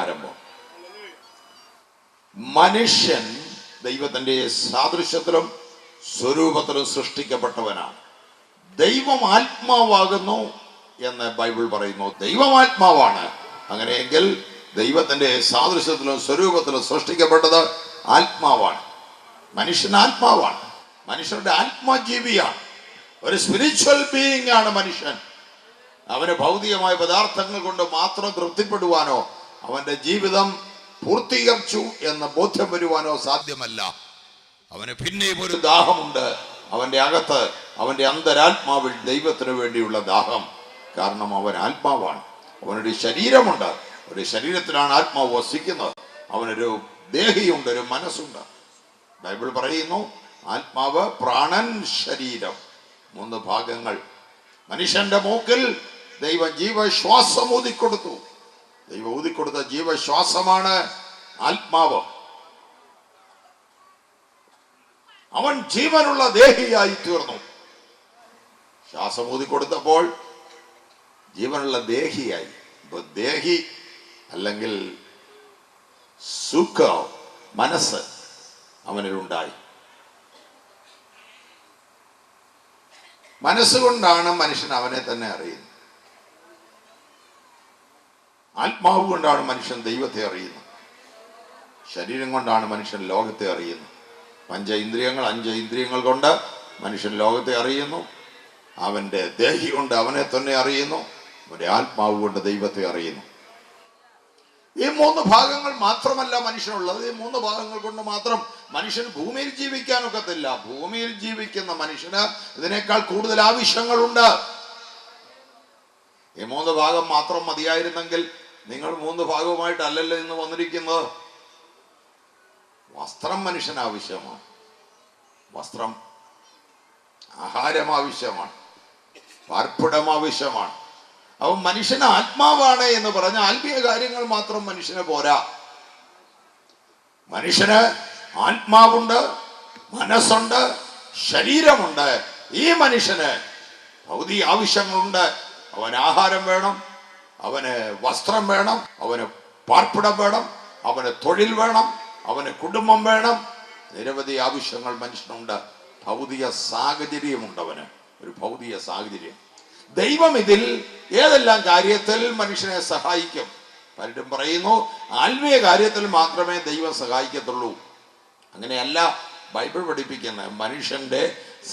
ആരംഭം. മനുഷ്യൻ ദൈവത്തിന്റെ സാദൃശ്യത്തിലും സ്വരൂപത്തിലും സൃഷ്ടിക്കപ്പെട്ടവനാണ്. ദൈവം ആത്മാവാകുന്നു എന്ന് ബൈബിൾ പറയുന്നു. ദൈവം ആത്മാവാണ്. അങ്ങനെയെങ്കിൽ ദൈവത്തിന്റെ സാദൃശ്യത്തിലും സ്വരൂപത്തിലും സൃഷ്ടിക്കപ്പെട്ടത് ആത്മാവാണ്. മനുഷ്യൻ ആത്മാവാണ്. മനുഷ്യരുടെ ആത്മജീവിയാണ്. ഒരു സ്പിരിച്വൽ ബീയിങ് ആണ് മനുഷ്യൻ. അവന് ഭൗതികമായ പദാർത്ഥങ്ങൾ കൊണ്ട് മാത്രം തൃപ്തിപ്പെടുവാനോ അവന്റെ ജീവിതം പൂർത്തീകരിച്ചു എന്ന് ബോധ്യം വരുവാനോ സാധ്യമല്ല. അവന് പിന്നെയും ഒരു ദാഹമുണ്ട്. അവന്റെ അകത്ത്, അവന്റെ അന്തരാത്മാവിൽ ദൈവത്തിന് വേണ്ടിയുള്ള ദാഹം. കാരണം അവൻ ആത്മാവാണ്. അവനൊരു ശരീരമുണ്ട്. ഒരു ശരീരത്തിലാണ് ആത്മാവ് വസിക്കുന്നത്. അവനൊരു ദേഹിയുണ്ട്, ഒരു മനസ്സുണ്ട്. ബൈബിൾ പറയുന്നു ആത്മാവ്, പ്രാണൻ, ശരീരം, 3 ഭാഗങ്ങൾ. മനുഷ്യന്റെ മൂക്കിൽ ദൈവം ജീവശ്വാസം ഊതിക്കൊടുത്തു. ദൈവം ഊതിക്കൊടുത്ത ജീവശ്വാസമാണ് ആത്മാവ്. അവൻ ജീവനുള്ള ദേഹിയായി തീർന്നു. ശ്വാസം ഊതിക്കൊടുത്തപ്പോൾ ജീവനുള്ള ദേഹിയായി. ഇപ്പൊ ദേഹി അല്ലെങ്കിൽ സുഖ മനസ്സ് അവനിലുണ്ടായി. മനസ്സുകൊണ്ടാണ് മനുഷ്യൻ അവനെ തന്നെ അറിയുന്നത്. ആത്മാവ് കൊണ്ടാണ് മനുഷ്യൻ ദൈവത്തെ അറിയുന്നത്. ശരീരം കൊണ്ടാണ് മനുഷ്യൻ ലോകത്തെ അറിയുന്നത്. 5 ഇന്ദ്രിയങ്ങൾ കൊണ്ട് മനുഷ്യൻ ലോകത്തെ അറിയുന്നു. അവന്റെ ദേഹി കൊണ്ട് അവനെ തന്നെ അറിയുന്നു. അവന്റെ ആത്മാവ് കൊണ്ട് ദൈവത്തെ അറിയുന്നു. ഈ 3 ഭാഗങ്ങൾ മാത്രമല്ല മനുഷ്യനുള്ളത്. ഈ 3 ഭാഗങ്ങൾ കൊണ്ട് മാത്രം മനുഷ്യന് ഭൂമിയിൽ ജീവിക്കാനൊക്കത്തില്ല. ഭൂമിയിൽ ജീവിക്കുന്ന മനുഷ്യന് ഇതിനേക്കാൾ കൂടുതൽ ആവശ്യങ്ങളുണ്ട്. ഈ 3 ഭാഗം മാത്രം മതിയായിരുന്നെങ്കിൽ നിങ്ങൾ 3 ഭാഗവുമായിട്ടല്ലല്ലോ ഇന്ന് വന്നിരിക്കുന്നത്. വസ്ത്രം മനുഷ്യന് ആവശ്യമാണ്. വസ്ത്രം, ആഹാരം ആവശ്യമാണ്. പാർപ്പിടം ആവശ്യമാണ്. അവൻ മനുഷ്യന് ആത്മാവാണ് എന്ന് പറഞ്ഞ ആത്മീയ കാര്യങ്ങൾ മാത്രം മനുഷ്യന് പോരാ. മനുഷ്യന് ആത്മാവുണ്ട്, മനസ്സുണ്ട്, ശരീരമുണ്ട്. ഈ മനുഷ്യന് ഭൗതിക ആവശ്യങ്ങളുണ്ട്. അവന് ആഹാരം വേണം, അവന് വസ്ത്രം വേണം, അവന് പാർപ്പിടം വേണം, അവന് തൊഴിൽ വേണം, അവന് കുടുംബം വേണം. നിരവധി ആവശ്യങ്ങൾ മനുഷ്യനുണ്ട്. ഭൗതിക സാഹചര്യമുണ്ട്. അവന് ഒരു ഭൗതിക സാഹചര്യം. ദൈവം ഇതിൽ ഏതെല്ലാം കാര്യത്തിൽ മനുഷ്യനെ സഹായിക്കും? പലരും പറയുന്നു ആത്മീയ കാര്യത്തിൽ മാത്രമേ ദൈവം സഹായിക്കത്തുള്ളൂ. അങ്ങനെയല്ല ബൈബിൾ പഠിപ്പിക്കുന്നത്. മനുഷ്യന്റെ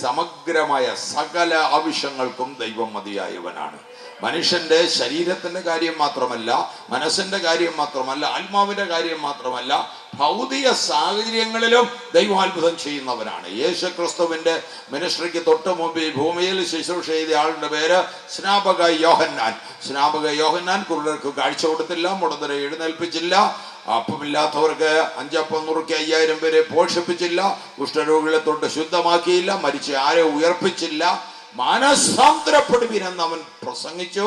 സമഗ്രമായ സകല ആവശ്യങ്ങൾക്കും ദൈവം മതിയായവനാണ്. മനുഷ്യന്റെ ശരീരത്തിന്റെ കാര്യം മാത്രമല്ല, മനസ്സിന്റെ കാര്യം മാത്രമല്ല, ആത്മാവിന്റെ കാര്യം മാത്രമല്ല, ഭൗതിക സാഹചര്യങ്ങളിലും ദൈവം അത്ഭുതം ചെയ്യുന്നവനാണ്. യേശു ക്രിസ്തുവിന്റെ മിനിസ്ട്രിക്ക് തൊട്ട് മുമ്പ് ഈ ഭൂമിയിൽ ശുശ്രൂഷ ചെയ്ത ആളുടെ പേര് സ്നാപക യോഹന്നാൻ. സ്നാപക യോഹന്നാൻ കുരുടർക്ക് കാഴ്ച കൊടുത്തില്ല, മുടന്തരെ എഴുന്നേൽപ്പിച്ചില്ല, അപ്പമില്ലാത്തവർക്ക് 5 അപ്പം നുറുക്കി 5000 പേരെ പോഷിപ്പിച്ചില്ല, കുഷ്ഠരോഗികളെ തൊട്ട് ശുദ്ധമാക്കിയില്ല, മരിച്ച ആരെ ഉയർപ്പിച്ചില്ല. മാനസാന്തരപ്പെടുവിനെന്ന് അവൻ പ്രസംഗിച്ചു.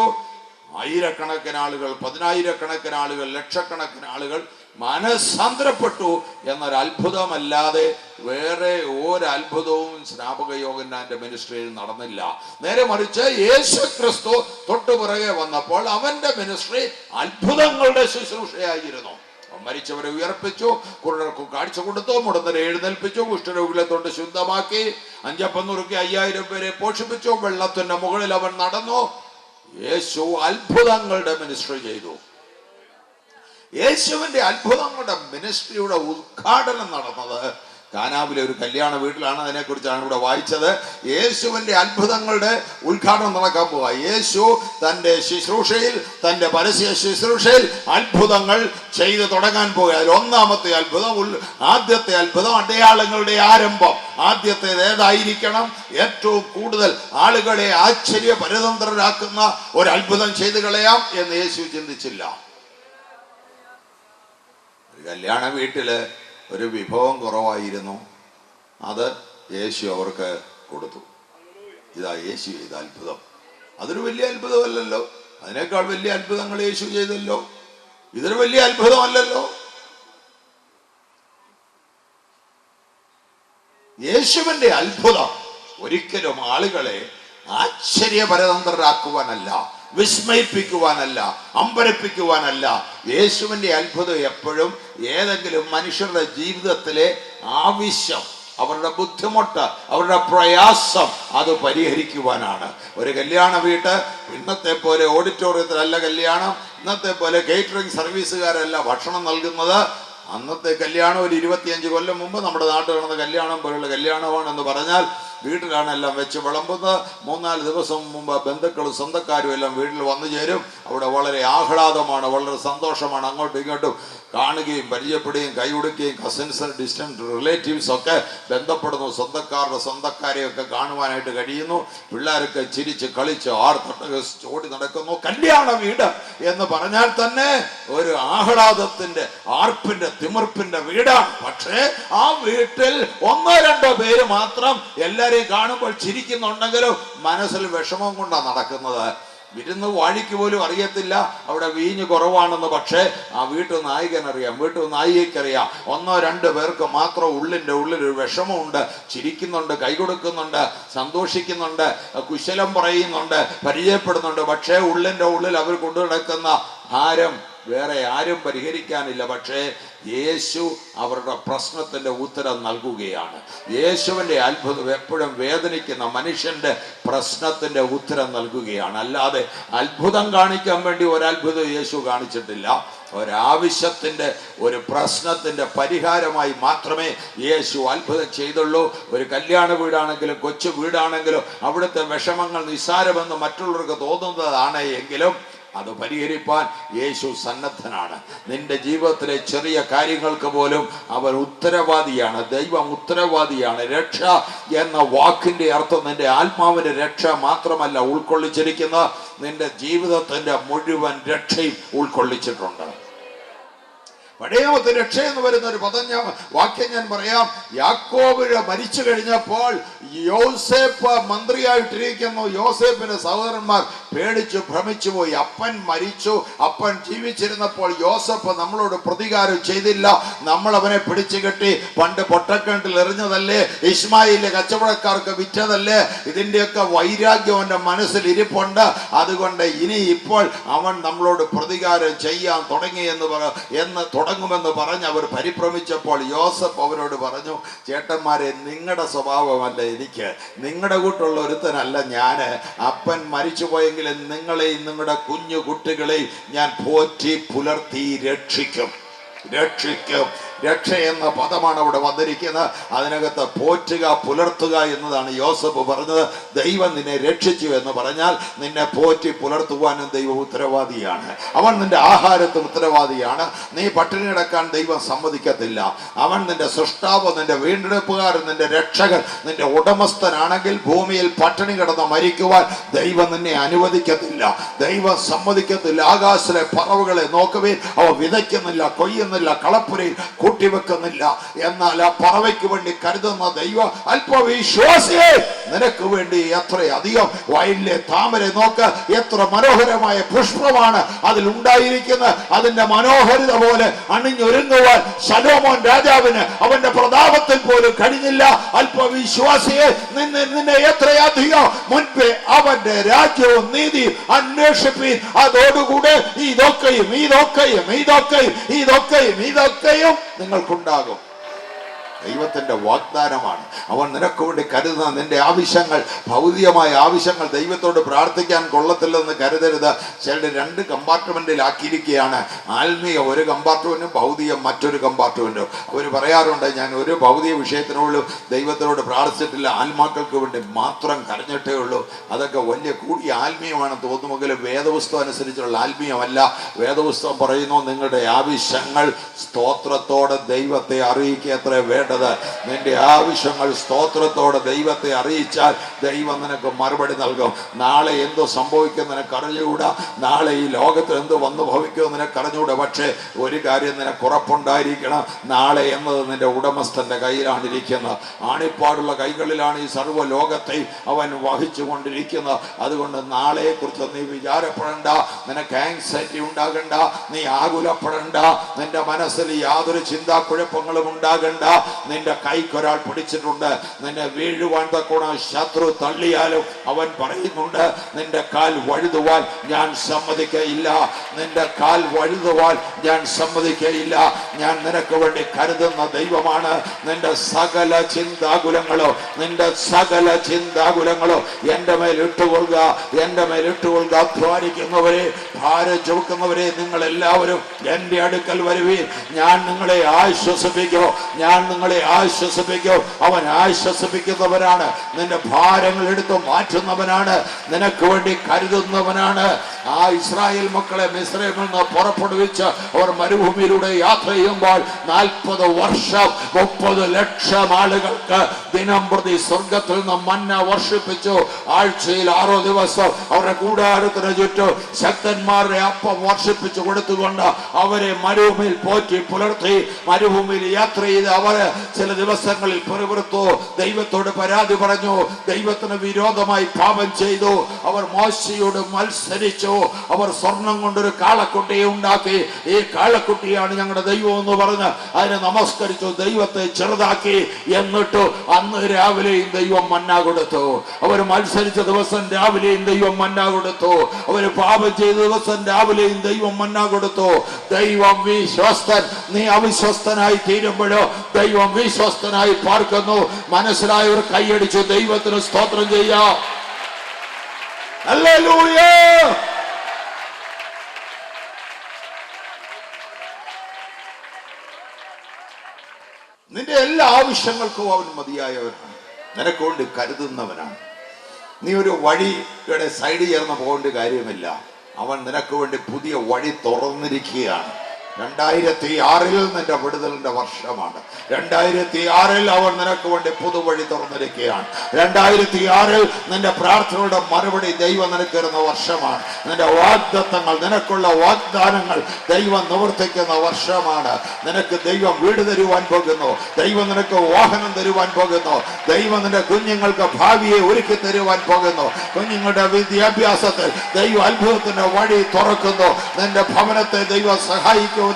1000കണക്കിന് ആളുകൾ, 10000കണക്കിന് ആളുകൾ, ലക്ഷക്കണക്കിന് ആളുകൾ മാനസാന്തരപ്പെട്ടു എന്നൊരു അത്ഭുതമല്ലാതെ വേറെ ഒരത്ഭുതവും സ്നാപക യോഹന്നാന്റെ മിനിസ്ട്രിയിൽ നടന്നില്ല. നേരെ മറിച്ച് യേശു ക്രിസ്തു തൊട്ടു പുറകെ വന്നപ്പോൾ അവന്റെ മിനിസ്ട്രി അത്ഭുതങ്ങളുടെ ശുശ്രൂഷയായിരുന്നു. മരിച്ചവരെ ഉയർപ്പിച്ചു, കുരുടർക്ക് കാഴ്ച കൊടുത്തു, മുടന്തരെ എഴുന്നേൽപ്പിച്ചു, കുഷ്ഠരോഗികളെ തൊട്ട് ശുദ്ധമാക്കി, 5 അപ്പം നുറുക്കി 5000 പേരെ പോഷിപ്പിച്ചു, വെള്ളത്തിന്റെ മുകളിൽ അവൻ നടന്നു. യേശു അത്ഭുതങ്ങളുടെ മിനിസ്ട്രി ചെയ്തു. യേശുവിന്റെ അത്ഭുതങ്ങളുടെ മിനിസ്ട്രിയുടെ ഉദ്ഘാടനം നടന്നത് കാനാവിലെ ഒരു കല്യാണ വീട്ടിലാണ്. അതിനെക്കുറിച്ചാണ് ഇവിടെ വായിച്ചത്. യേശുവിന്റെ അത്ഭുതങ്ങളുടെ ഉദ്ഘാടനം നടക്കാൻ പോവുക. യേശു തന്റെ ശുശ്രൂഷയിൽ, തന്റെ പരസ്യ ശുശ്രൂഷയിൽ അത്ഭുതങ്ങൾ ചെയ്ത് തുടങ്ങാൻ പോകുക. അതിൽ ഒന്നാമത്തെ അത്ഭുതം, ആദ്യത്തെ അത്ഭുതം, അടയാളങ്ങളുടെ ആരംഭം. ആദ്യത്തേത് ഏതായിരിക്കണം? ഏറ്റവും കൂടുതൽ ആളുകളെ ആശ്ചര്യ പരതന്ത്രരാക്കുന്ന ഒരു അത്ഭുതം ചെയ്തു കളയാം എന്ന് യേശു ചിന്തിച്ചില്ല. ഒരു കല്യാണ വീട്ടില് ഒരു വിഭവം കുറവായിരുന്നു. അത് യേശു അവർക്ക് കൊടുത്തു. ഇതാ യേശു ചെയ്ത അത്ഭുതം. അതൊരു വലിയ അത്ഭുതമല്ലല്ലോ. അതിനേക്കാൾ വലിയ അത്ഭുതങ്ങൾ യേശു ചെയ്തല്ലോ. ഇതൊരു വലിയ അത്ഭുതമല്ലല്ലോ. യേശുവിന്റെ അത്ഭുതം ഒരിക്കലും ആളുകളെ ആശ്ചര്യപരതന്ത്രരാക്കുവാനല്ല, വിസ്മയിപ്പിക്കുവാനല്ല, അമ്പരപ്പിക്കുവാനല്ല. യേശുവിൻ്റെ അത്ഭുതം എപ്പോഴും ഏതെങ്കിലും മനുഷ്യരുടെ ജീവിതത്തിലെ ആവശ്യം, അവരുടെ ബുദ്ധിമുട്ട്, അവരുടെ പ്രയാസം അത് പരിഹരിക്കുവാനാണ്. ഒരു കല്യാണ വീട്ട് ഇന്നത്തെ പോലെ ഓഡിറ്റോറിയത്തിലല്ല കല്യാണം, ഇന്നത്തെ പോലെ കേറ്ററിംഗ് സർവീസുകാരല്ല ഭക്ഷണം നൽകുന്നത്. അന്നത്തെ കല്യാണം ഒരു 25 കൊല്ലം മുമ്പ് നമ്മുടെ നാട്ടിൽ നടന്ന കല്യാണം പോലുള്ള കല്യാണമാണെന്ന് പറഞ്ഞാൽ വീട്ടിലാണ് എല്ലാം വെച്ച് വിളമ്പുന്നത്. 3-4 ദിവസം മുമ്പ് ബന്ധുക്കളും സ്വന്തക്കാരും എല്ലാം വീട്ടിൽ വന്നു ചേരും. അവിടെ വളരെ ആഹ്ലാദമാണ്, വളരെ സന്തോഷമാണ്. അങ്ങോട്ടും ഇങ്ങോട്ടും കാണുകയും പരിചയപ്പെടുകയും കൈ കൊടുക്കുകയും കസിൻസ്, ഡിസ്റ്റന്റ് റിലേറ്റീവ്സ് ഒക്കെ ബന്ധപ്പെടുന്നു. സ്വന്തക്കാരെയൊക്കെ കാണുവാനായിട്ട് കഴിയുന്നു. പിള്ളേരൊക്കെ ചിരിച്ച് കളിച്ച് ഓടി നടക്കുന്നു. കല്യാണ വീട് എന്ന് പറഞ്ഞാൽ തന്നെ ഒരു ആഹ്ലാദത്തിന്റെ, ആർപ്പിന്റെ, തിമിർപ്പിന്റെ വീടാണ്. പക്ഷേ ആ വീട്ടിൽ 1-2 പേര് മാത്രം എല്ലാരെയും കാണുമ്പോൾ ചിരിക്കുന്നുണ്ടെങ്കിലും മനസ്സിൽ വിഷമം കൊണ്ടാണ് നടക്കുന്നത്. വിരുന്ന് വാഴിക്ക് പോലും അറിയത്തില്ല അവിടെ വീഞ്ഞ് കുറവാണെന്ന്. പക്ഷേ ആ വീട്ടു നായകനറിയാം, വീട്ടു നായികയ്ക്കറിയാം. 1-2 പേർക്ക് മാത്രം ഉള്ളിൻ്റെ ഉള്ളിലൊരു വിഷമമുണ്ട്. ചിരിക്കുന്നുണ്ട്, കൈ കൊടുക്കുന്നുണ്ട്, സന്തോഷിക്കുന്നുണ്ട്, കുശലം പറയുന്നുണ്ട്, പരിചയപ്പെടുന്നുണ്ട്. പക്ഷേ ഉള്ളിൻ്റെ ഉള്ളിൽ അവർ കൊണ്ടു നടക്കുന്ന ഭാരം വേറെ ആരും പരിഹരിക്കാനില്ല. പക്ഷേ യേശു അവരുടെ പ്രശ്നത്തിൻ്റെ ഉത്തരം നൽകുകയാണ്. യേശുവിൻ്റെ അത്ഭുതം എപ്പോഴും വേദനിക്കുന്ന മനുഷ്യൻ്റെ പ്രശ്നത്തിൻ്റെ ഉത്തരം നൽകുകയാണ്. അല്ലാതെ അത്ഭുതം കാണിക്കാൻ വേണ്ടി ഒരത്ഭുതം യേശു കാണിച്ചിട്ടില്ല. ഒരാവശ്യത്തിൻ്റെ, ഒരു പ്രശ്നത്തിൻ്റെ പരിഹാരമായി മാത്രമേ യേശു അത്ഭുതം ചെയ്തുള്ളൂ. ഒരു കല്യാണ വീടാണെങ്കിലും കൊച്ചു വീടാണെങ്കിലും അവിടുത്തെ വിഷമങ്ങൾ നിസ്സാരമെന്ന് മറ്റുള്ളവർക്ക് തോന്നുന്നതാണ് എങ്കിലും അത് പരിഹരിപ്പാൻ യേശു സന്നദ്ധനാണ്. നിന്റെ ജീവിതത്തിലെ ചെറിയ കാര്യങ്ങൾക്ക് പോലും അവൻ ഉത്തരവാദിയാണ്. ദൈവം ഉത്തരവാദിയാണ്. രക്ഷ എന്ന വാക്കിൻ്റെ അർത്ഥം നിന്റെ ആത്മാവിൻ്റെ രക്ഷ മാത്രമല്ല ഉൾക്കൊള്ളിച്ചിരിക്കുന്ന, നിന്റെ ജീവിതത്തിൻ്റെ മുഴുവൻ രക്ഷയും ഉൾക്കൊള്ളിച്ചിട്ടുണ്ട്. പഴയ നിയമത്തിൽ രക്ഷ എന്ന് വരുന്ന ഒരു വാക്യം ഞാൻ പറയാം. യാക്കോബ് മരിച്ചു കഴിഞ്ഞപ്പോൾ യോസേപ്പ് മന്ത്രിയായിട്ടിരിക്കുന്നു. യോസേപ്പിന്റെ സഹോദരന്മാർ പേടിച്ചു ഭ്രമിച്ചു പോയി. അപ്പൻ മരിച്ചു, അപ്പൻ ജീവിച്ചിരുന്നപ്പോൾ യോസേപ്പ് നമ്മളോട് പ്രതികാരം ചെയ്തില്ല, നമ്മൾ അവനെ പിടിച്ചു കെട്ടി പണ്ട് പൊട്ടക്കിണറ്റിൽ എറിഞ്ഞതല്ലേ, ഇസ്മായിലിലെ കച്ചവടക്കാർക്ക് വിറ്റതല്ലേ, ഇതിൻ്റെയൊക്കെ വൈരാഗ്യം അവൻ്റെ മനസ്സിൽ ഇരിപ്പുണ്ട്. അതുകൊണ്ട് ഇനി ഇപ്പോൾ അവൻ നമ്മളോട് പ്രതികാരം ചെയ്യാൻ തുടങ്ങിയെന്ന് തുടങ്ങുമെന്ന് പറഞ്ഞ് അവർ പരിഭ്രമിച്ചപ്പോൾ യോസഫ് അവരോട് പറഞ്ഞു, ചേട്ടന്മാരെ, നിങ്ങളുടെ സ്വഭാവമല്ല എനിക്ക്, നിങ്ങളുടെ കൂട്ടുള്ള ഒരുത്തനല്ല ഞാൻ. അപ്പൻ മരിച്ചു പോയെങ്കിലും നിങ്ങളെയും നിങ്ങളുടെ കുഞ്ഞു കുട്ടികളെയും ഞാൻ പോറ്റി പുലർത്തി രക്ഷിക്കും. രക്ഷ എന്ന പദമാണ് അവിടെ വന്നിരിക്കുന്നത്. അതിനകത്ത് പോറ്റുക, പുലർത്തുക എന്നതാണ് യോസഫ് പറഞ്ഞത്. ദൈവം നിന്നെ രക്ഷിച്ചു എന്ന് പറഞ്ഞാൽ നിന്നെ പോറ്റി പുലർത്തുവാനും ദൈവം ഉത്തരവാദിയാണ്. അവൻ നിന്റെ ആഹാരത്തിന് ഉത്തരവാദിയാണ്. നീ പട്ടിണി കിടക്കാൻ ദൈവം സമ്മതിക്കത്തില്ല. അവൻ നിന്റെ സൃഷ്ടാവ്, നിന്റെ വീണ്ടെടുപ്പുകാരൻ, നിന്റെ രക്ഷകൻ, നിന്റെ ഉടമസ്ഥനാണെങ്കിൽ ഭൂമിയിൽ പട്ടിണി കിടന്ന് മരിക്കുവാൻ ദൈവം നിന്നെ അനുവദിക്കത്തില്ല, ദൈവം സമ്മതിക്കത്തില്ല. ആകാശത്തിലെ പറവുകളെ നോക്കുവേ, അവ വിതയ്ക്കുന്നില്ല, കൊയ്യുന്നില്ല, കളപ്പുരയിൽ കൂട്ടിവെക്കുന്നില്ല. എന്നാൽ ആ പറവയ്ക്ക് വേണ്ടി കരുതുന്ന ദൈവം അല്പവിശ്വാസിയെ നിനക്ക് വേണ്ടി എത്രയധികം. വയലിലെ താമര നോക്ക്, എത്ര മനോഹരമായ പുഷ്പമാണ് അതിൽ ഉണ്ടായിരിക്കുന്നത്. അതിന്റെ മനോഹരിത പോലെ അണിഞ്ഞൊരുങ്ങുവാൻ ശലോമോൻ രാജാവിന് അവന്റെ പ്രതാപത്തിൽ പോലും കഴിഞ്ഞില്ല. അല്പവിശ്വാസിയെ, നിന്നെ എത്രയധികം മുൻപേ അവന്റെ രാജ്യവും നീതിയും അന്വേഷിപ്പീൻ, അതോടുകൂടെ ഇതൊക്കെയും നിങ്ങൾക്കുണ്ടാകും. ദൈവത്തിന്റെ വാഗ്ദാനമാണ്. അവൻ നിനക്ക് വേണ്ടി കരുതുന്ന നിന്റെ ആവശ്യങ്ങൾ, ഭൗതികമായ ആവശ്യങ്ങൾ ദൈവത്തോട് പ്രാർത്ഥിക്കാൻ കൊള്ളത്തില്ലെന്ന് കരുതരുത്. ചിലർ 2 കമ്പാർട്ട്മെന്റിലാക്കിയിരിക്കുകയാണ്. ആത്മീയ ഒരു കമ്പാർട്ട്മെന്റും ഭൗതികം മറ്റൊരു കമ്പാർട്ട്മെന്റും. അവർ പറയാറുണ്ട്, ഞാൻ ഒരു ഭൗതിക വിഷയത്തിനുള്ളൂ ദൈവത്തിനോട് പ്രാർത്ഥിച്ചിട്ടില്ല, ആത്മാക്കൾക്ക് വേണ്ടി മാത്രം കരഞ്ഞിട്ടേ ഉള്ളൂ. അതൊക്കെ വലിയ കൂടിയ ആത്മീയമാണെന്ന് തോന്നുമെങ്കിലും വേദപുസ്തകം അനുസരിച്ചുള്ള ആത്മീയമല്ല. വേദപുസ്തകം പറയുന്നു, നിങ്ങളുടെ ആവശ്യങ്ങൾ സ്തോത്രത്തോടെ ദൈവത്തെ അറിയിക്കത്രേ വേണ്ടത്. നിന്റെ ആവശ്യങ്ങൾ സ്തോത്രത്തോടെ ദൈവത്തെ അറിയിച്ചാൽ ദൈവം നിനക്ക് മറുപടി നൽകും. നാളെ എന്തോ സംഭവിക്കും നിനക്ക് അറിഞ്ഞുകൂടാ, നാളെ ഈ ലോകത്തിൽ എന്തോ വന്നു ഭവിക്കുമെന്ന് നിനക്ക് അറിഞ്ഞുകൂടാ. പക്ഷേ ഒരു കാര്യം നിനക്ക് ഉറപ്പുണ്ടായിരിക്കണം, നാളെ എന്നത് നിന്റെ ഉടമസ്ഥന്റെ കയ്യിലാണ് ഇരിക്കുന്നത്. ആണിപ്പാടുള്ള കൈകളിലാണ് ഈ സർവ്വ ലോകത്തെയും അവൻ വഹിച്ചു കൊണ്ടിരിക്കുന്നത്. അതുകൊണ്ട് നാളെയെ കുറിച്ച് നീ വിചാരപ്പെടണ്ട, നിനക്ക് ആങ്സൈറ്റി ഉണ്ടാകണ്ട, നീ ആകുലപ്പെടണ്ട, നിന്റെ മനസ്സിൽ യാതൊരു ചിന്താക്കുഴപ്പങ്ങളും ഉണ്ടാകണ്ട. നിന്റെ കൈക്കൊരാൾ പിടിച്ചിട്ടുണ്ട്. നിന്നെ വീഴുവാൻ തക്കോണം ശത്രു തള്ളിയാലും അവൻ പറയുന്നുണ്ട്, നിന്റെ കാൽ വഴുതുവാൻ ഞാൻ സമ്മതിക്കയില്ല, നിന്റെ കാൽ വഴുതുവാൻ ഞാൻ സമ്മതിക്കയില്ല. ഞാൻ നിനക്ക് വേണ്ടി കരുതുന്ന ദൈവമാണ്. നിന്റെ സകല ചിന്താകുലങ്ങളോ എന്റെ മേൽ ഇട്ടുകൊള്ളുക, എന്റെ മേൽ ഇട്ടുകൊള്ളുക. അധ്വാനിക്കുന്നവരെ, ഭാരം ചുമക്കുന്നവരെ, നിങ്ങൾ എല്ലാവരും എന്റെ അടുക്കൽ വരുവീൻ, ഞാൻ നിങ്ങളെ ആശ്വസിപ്പിക്കും, അവൻ ആശ്വസിപ്പിക്കുന്നവനാണ്, നിന്റെ ഭാരങ്ങൾ എടുത്തു മാറ്റുന്നവനാണ്, നിനക്ക് വേണ്ടി കരുതുന്നവനാണ്. ആ ഇസ്രായേൽ മക്കളെ മിസ്രയീമിൽ നിന്ന് പുറപ്പെടുവിച്ച് അവർ മരുഭൂമിയിലൂടെ യാത്ര ചെയ്യുമ്പോൾ 40 വർഷം 30 ലക്ഷം ആളുകൾക്ക് ദിനം പ്രതി സ്വർഗത്തിൽ നിന്ന് മന്ന വർഷിപ്പിച്ചു. ആഴ്ചയിൽ 6 ദിവസം അവരുടെ കൂടാരത്തിന് ചുറ്റും ശക്തന്മാരുടെ അപ്പം വർഷിപ്പിച്ചു കൊടുത്തുകൊണ്ട് അവരെ മരുഭൂമിയിൽ പോറ്റി പുലർത്തി. മരുഭൂമിയിൽ യാത്ര ചെയ്ത് അവര് ചില ദിവസങ്ങളിൽ പിറുപിറുത്തു, ദൈവത്തോട് പരാതി പറഞ്ഞു, ദൈവത്തിന് വിരോധമായി പാപം ചെയ്തു. അവർ മോശയോട് മത്സരിച്ചു. അവർ സ്വർണം കൊണ്ടൊരു കാളക്കുട്ടിയെ ഉണ്ടാക്കി. ഈ കാളക്കുട്ടിയാണ് ഞങ്ങളുടെ ദൈവം എന്ന് പറഞ്ഞ് അതിനെ നമസ്കരിച്ചു, ദൈവത്തെ ചെറുതാക്കി. എന്നിട്ട് അന്ന് രാവിലെയും ദൈവം മന്ന കൊടുത്തു. അവർ മത്സരിച്ച ദിവസം രാവിലെയും ദൈവം മന്ന കൊടുത്തു. അവർ പാപം ചെയ്ത ദിവസം രാവിലെയും ദൈവം മന്ന കൊടുത്തു. ദൈവം വിശ്വസ്തൻ. നീ അവിശ്വസ്തനായി തീരുമ്പോഴോ ദൈവം വിശ്വസ്തനായി പാർക്കുന്നു. മനസ്സിലായവർ കൈയടിച്ചു ദൈവത്തിന് സ്തോത്രം ചെയ്യാം. ഹല്ലേലൂയ. നിന്റെ എല്ലാ ആവശ്യങ്ങൾക്കും അവൻ മതിയായവനാണ്, നിനക്ക് വേണ്ടി കരുതുന്നവനാണ്. നീ ഒരു വഴിയുടെ സൈഡ് ചേർന്ന് പോകേണ്ട കാര്യമില്ല. അവൻ നിനക്ക് വേണ്ടി പുതിയ വഴി തുറന്നിരിക്കുകയാണ്. 2006 നിന്റെ വിടുതലിന്റെ വർഷമാണ്. 2006 അവൻ നിനക്ക് വേണ്ടി പുതുവഴി തുറന്നിരിക്കുകയാണ്. 2006 നിന്റെ പ്രാർത്ഥനയുടെ മറുപടി ദൈവം നിനക്ക് തരുന്ന വർഷമാണ്. നിന്റെ വാഗ്ദത്തങ്ങൾ, നിനക്കുള്ള വാഗ്ദാനങ്ങൾ ദൈവം നിവർത്തിക്കുന്ന വർഷമാണ്. നിനക്ക് ദൈവം വീട് തരുവാൻ പോകുന്നു, ദൈവം നിനക്ക് വാഹനം തരുവാൻ പോകുന്നു, ദൈവം നിന്റെ കുഞ്ഞുങ്ങൾക്ക് ഭാവിയെ ഒരുക്കി തരുവാൻ പോകുന്നു. കുഞ്ഞുങ്ങളുടെ വിദ്യാഭ്യാസത്തിൽ ദൈവം അത്ഭുതത്തിന്റെ വഴി തുറക്കുന്നു. നിന്റെ ഭവനത്തെ ദൈവം സഹായിക്കുന്നു.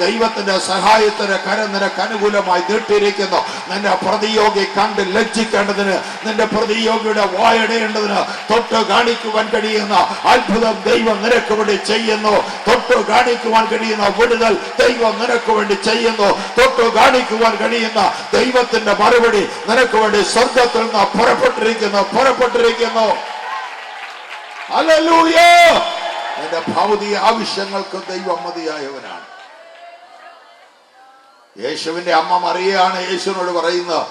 ദൈവത്തിന്റെ സഹായത്തിന് കരം നിനക്ക് അനുകൂലമായി നീട്ടിയിരിക്കുന്നു. നിന്റെ പ്രതിയോഗി കണ്ട് ലജ്ജിക്കേണ്ടതിന്, നിന്റെ പ്രതിയോഗിയുടെ വായടേണ്ടതിന് തൊട്ട് കാണിക്കുവാൻ കഴിയുന്ന അത്ഭുതം ദൈവം നിനക്ക് വേണ്ടി ചെയ്യുന്നു. തൊട്ട് കാണിക്കുവാൻ കഴിയുന്ന വിടുതൽ ദൈവം നിനക്ക് വേണ്ടി ചെയ്യുന്നു. തൊട്ട് കാണിക്കുവാൻ കഴിയുന്ന ദൈവത്തിന്റെ മറുപടി നിനക്ക് വേണ്ടി സ്വർഗത്തിൽ നിന്ന് പുറപ്പെട്ടിരിക്കുന്നു. ഹല്ലേലൂയ. നിന്റെ ഭൗതിക ആവശ്യങ്ങൾക്ക് ദൈവം മതിയായവനാണ്. യേശുവിന്റെ അമ്മ മറിയയാണ് യേശുവിനോട് പറയുന്നത്,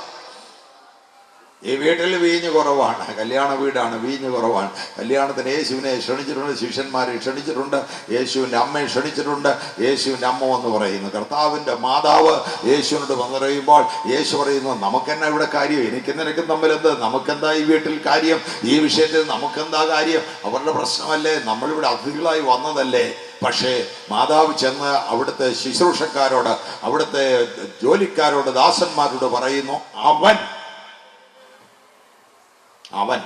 ഈ വീട്ടിൽ വീഞ്ഞ് കുറവാണ്, കല്യാണ വീടാണ്, വീഞ്ഞ് കുറവാണ്. കല്യാണത്തിന് യേശുവിനെ ക്ഷണിച്ചിട്ടുണ്ട്, ശിഷ്യന്മാരെ ക്ഷണിച്ചിട്ടുണ്ട്, യേശുവിൻ്റെ അമ്മയെ ക്ഷണിച്ചിട്ടുണ്ട്. യേശുവിൻ്റെ അമ്മ എന്ന് പറയുന്നു, കർത്താവിൻ്റെ മാതാവ് യേശുവിനോട് വന്നറിയുമ്പോൾ യേശു പറയുന്നു, നമുക്കെന്നാ ഇവിടെ കാര്യം, എനിക്ക് നിനക്കും തമ്മിൽ എന്ത്, നമുക്കെന്താ ഈ വീട്ടിൽ കാര്യം, ഈ വിഷയത്തിൽ നമുക്കെന്താ കാര്യം, അവരുടെ പ്രശ്നമല്ലേ, നമ്മളിവിടെ അതിഥികളായി വന്നതല്ലേ. പക്ഷേ മാതാവ് ചെന്ന് അവിടുത്തെ ശുശ്രൂഷക്കാരോട്, അവിടുത്തെ ജോലിക്കാരോട്, ദാസന്മാരോട് പറയുന്നു, അവൻ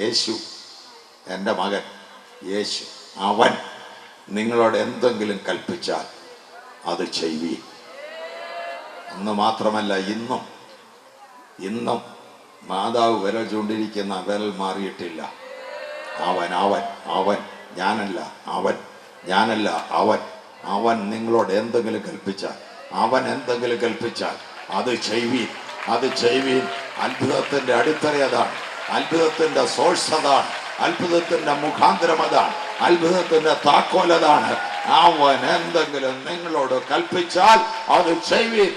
യേശു, എൻ്റെ മകൻ യേശു, അവൻ നിങ്ങളോട് എന്തെങ്കിലും കൽപ്പിച്ചാൽ അത് ചെയ്യുവീൻ. അന്ന് മാത്രമല്ല, ഇന്നും മാതാവ് വിരൽ ചൂണ്ടിരിക്കുന്ന വിരൽ മാറിയിട്ടില്ല. അവൻ ഞാനല്ല അവൻ നിങ്ങളോട് എന്തെങ്കിലും കൽപ്പിച്ചാൽ അത് ചെയ്യുവീൻ. അത്ഭുതത്തിന്റെ അടിത്തറ അതാണ്, അത്ഭുതത്തിന്റെ സോഴ്സ് അതാണ്, അത്ഭുതത്തിന്റെ മുഖാന്തരം അതാണ്, അത്ഭുതത്തിന്റെ താക്കോലതാണ്. അവൻ എന്തെങ്കിലും നിങ്ങളോട് കൽപ്പിച്ചാൽ അത് ചെയ്യുവീൻ.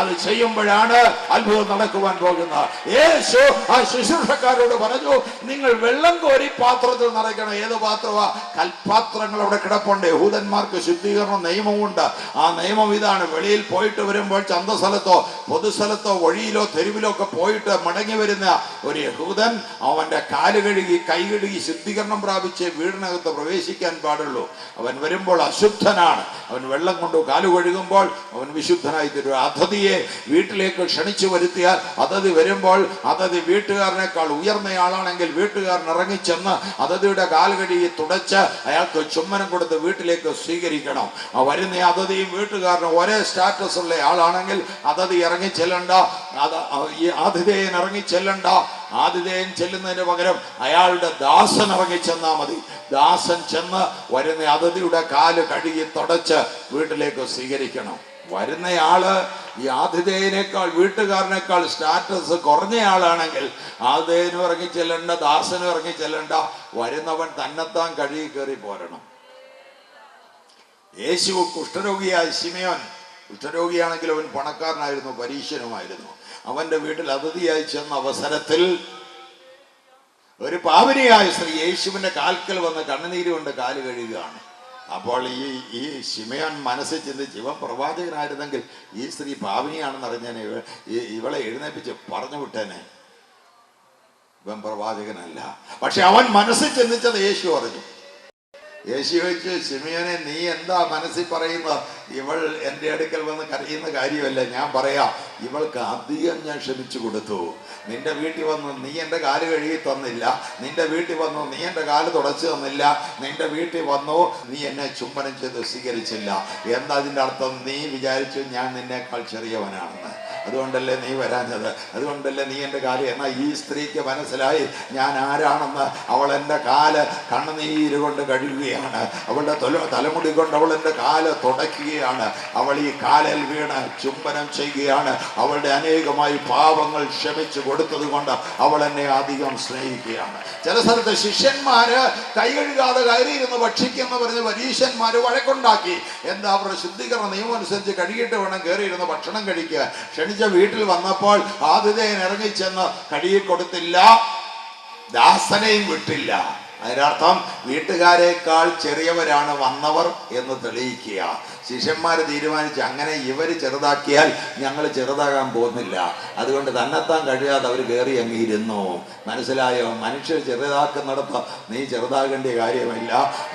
അത് ചെയ്യുമ്പോഴാണ് അത്ഭുതം നടക്കുവാൻ പോകുന്നത്. യേശു ആ ശുശ്രൂഷക്കാരോട് പറഞ്ഞു, നിങ്ങൾ വെള്ളം കോരി പാത്രത്തിൽ നിറയ്ക്കണം. ഏത് പാത്രമാ? കൽപാത്രങ്ങൾ അവിടെ കിടപ്പുണ്ട്. യഹൂദന്മാർക്ക് ശുദ്ധീകരണ നിയമമുണ്ട്. ആ നിയമം ഇതാണ്, വെളിയിൽ പോയിട്ട് വരുമ്പോൾ ചന്തസ്ഥലത്തോ പൊതുസ്ഥലത്തോ വഴിയിലോ തെരുവിലോ ഒക്കെ പോയിട്ട് മടങ്ങി വരുന്ന ഒരു യഹൂദൻ അവന്റെ കാല് കഴുകി കൈ കഴുകി ശുദ്ധീകരണം പ്രാപിച്ച് പ്രാപിച്ച് വീടിനകത്ത് പ്രവേശിക്കാൻ പാടുള്ളൂ. അവൻ വരുമ്പോൾ അശുദ്ധനാണ്. അവൻ വെള്ളം കൊണ്ട് കാലു കഴുകുമ്പോൾ അവൻ വിശുദ്ധനായി തീരും. അതിഥിയെ വീട്ടിലേക്ക് ക്ഷണിച്ചു വരുത്തിയാൽ അതിഥി വരുമ്പോൾ അതിഥി വീട്ടുകാരനേക്കാൾ ഉയർന്നയാളാണെങ്കിൽ വീട്ടുകാരൻ ഇറങ്ങിച്ചെന്ന് അതിഥിയുടെ കാൽ കഴുകി തുടച്ച് അയാൾക്ക് ചുമ്മനം കൊടുത്ത് വീട്ടിലേക്ക് സ്വീകരിക്കണം. ആ വരുന്ന അതിഥിയും വീട്ടുകാരനും ഒരേ സ്റ്റാറ്റസ് ഉള്ള ആളാണെങ്കിൽ അതിഥി ഇറങ്ങി ചെല്ലണ്ട, ഈ ആതിഥേയൻ ഇറങ്ങി ചെല്ലണ്ട. ആതിഥേയൻ ചെല്ലുന്നതിന് പകരം അയാളുടെ ദാസൻ ഇറങ്ങി ചെന്നാൽ മതി. ദാസൻ ചെന്ന് വരുന്ന അതിഥിയുടെ കാല് കഴുകി തുടച്ച് വീട്ടിലേക്ക് സ്വീകരിക്കണം. വരുന്നയാള് ഈ ആതിഥേയനേക്കാൾ വീട്ടുകാരനേക്കാൾ സ്റ്റാറ്റസ് കുറഞ്ഞയാളാണെങ്കിൽ ആതിഥേയനും ഇറങ്ങി ചെല്ലണ്ട, ദാസനും ഇറങ്ങി ചെല്ലണ്ട. വരുന്നവൻ തന്നെത്താൻ കഴുകി കയറി പോരണം. യേശു കുഷ്ഠരോഗിയായ ശിമയോൻ, കുഷ്ഠരോഗിയാണെങ്കിൽ അവൻ പണക്കാരനായിരുന്നു, പരീശനുമായിരുന്നു. അവന്റെ വീട്ടിൽ അതിഥിയായി ചെന്ന അവസരത്തിൽ ഒരു പാപിനിയായ സ്ത്രീ യേശുവിന്റെ കാൽക്കൽ വന്ന് കണ്ണുനീര് കൊണ്ട് കാല് കഴുകുകയാണ്. അപ്പോൾ ഈ ശിമയോൻ മനസ്സിൽ ചിന്തിച്ച്, ഇവൻ പ്രവാചകനായിരുന്നെങ്കിൽ ഈ സ്ത്രീ പാപിനിയാണെന്ന് അറിഞ്ഞേനെ, ഇവളെ എഴുന്നേപ്പിച്ച് പറഞ്ഞു വിട്ടേനെ. ഇവൻ പ്രവാചകനല്ല. പക്ഷെ അവൻ മനസ്സിൽ ചിന്തിച്ചത് യേശു അറിഞ്ഞു. യേശു ചോദിച്ചു, ശിമയോനെ, നീ എന്താ മനസ്സിൽ പറയുന്നത്? ഇവൾ എൻ്റെ അടുക്കൽ വന്ന് കരയുന്ന കാര്യമല്ല. ഞാൻ പറയാം, ഇവൾക്ക് അധികം ഞാൻ ക്ഷമിച്ചു കൊടുത്തു. നിന്റെ വീട്ടിൽ വന്നു നീ എൻ്റെ കാല് കഴുകി തന്നില്ല, നിന്റെ വീട്ടിൽ വന്നു നീ എൻ്റെ കാല് തുടച്ചു തന്നില്ല, നിന്റെ വീട്ടിൽ വന്നു നീ എന്നെ ചുംബനം ചെയ്ത് സ്വീകരിച്ചില്ല. എന്താ അതിൻ്റെ അർത്ഥം? നീ വിചാരിച്ചു ഞാൻ നിന്നേക്കാൾ ചെറിയവനാണെന്ന്. അതുകൊണ്ടല്ലേ നീ വരാഞ്ഞത്, അതുകൊണ്ടല്ലേ നീ എൻ്റെ കാല്. എന്നാൽ ഈ സ്ത്രീക്ക് മനസ്സിലായി ഞാൻ ആരാണെന്ന്. അവൾ എൻ്റെ കാല് കണ്ണുനീര് കൊണ്ട് കഴുകുകയാണ്. അവളുടെ തലമുടി കൊണ്ട് അവൾ എൻ്റെ കാല് തുടയ്ക്കുകയാണ്. അവൾ ഈ കാലിൽ വീണ് ചുംബനം ചെയ്യുകയാണ്. അവളുടെ അനേകമായി പാപങ്ങൾ ക്ഷമിച്ചു കൊടുത്തത് കൊണ്ട് അവൾ എന്നെ അധികം സ്നേഹിക്കുകയാണ്. ചില സ്ഥലത്ത് ശിഷ്യന്മാര് കൈ കഴുകാതെ കയറിയിരുന്ന് ഭക്ഷിക്കെന്ന് പറഞ്ഞ് പരീശന്മാര് വഴക്കുണ്ടാക്കി. എന്താ? അവരുടെ ശുദ്ധീകരണ നിയമം അനുസരിച്ച് കഴുകിയിട്ട് വേണം കയറിയിരുന്ന് ഭക്ഷണം കഴിക്കുക. ക്ഷണിച്ച വീട്ടിൽ വന്നപ്പോൾ ആതിഥേയൻ ഇറങ്ങിച്ചെന്ന് കഴുകി കൊടുത്തില്ല, ദാസനെയും വിട്ടില്ല. അതിനർത്ഥം വീട്ടുകാരേക്കാൾ ചെറിയവരാണ് വന്നവർ എന്ന് തെളിയിക്കുക. ശിഷ്യന്മാർ തീരുമാനിച്ചു, അങ്ങനെ ഇവർ ചെറുതാക്കിയാൽ ഞങ്ങൾ ചെറുതാകാൻ പോകുന്നില്ല. അതുകൊണ്ട് തന്നെത്താൻ കഴിയാതെ അവർ കയറി അങ്ങ് ഇരുന്നു. മനസ്സിലായോ? മനുഷ്യർ ചെറുതാക്കുന്നിടത്ത് നീ ചെറുതാകേണ്ട കാര്യമില്ല.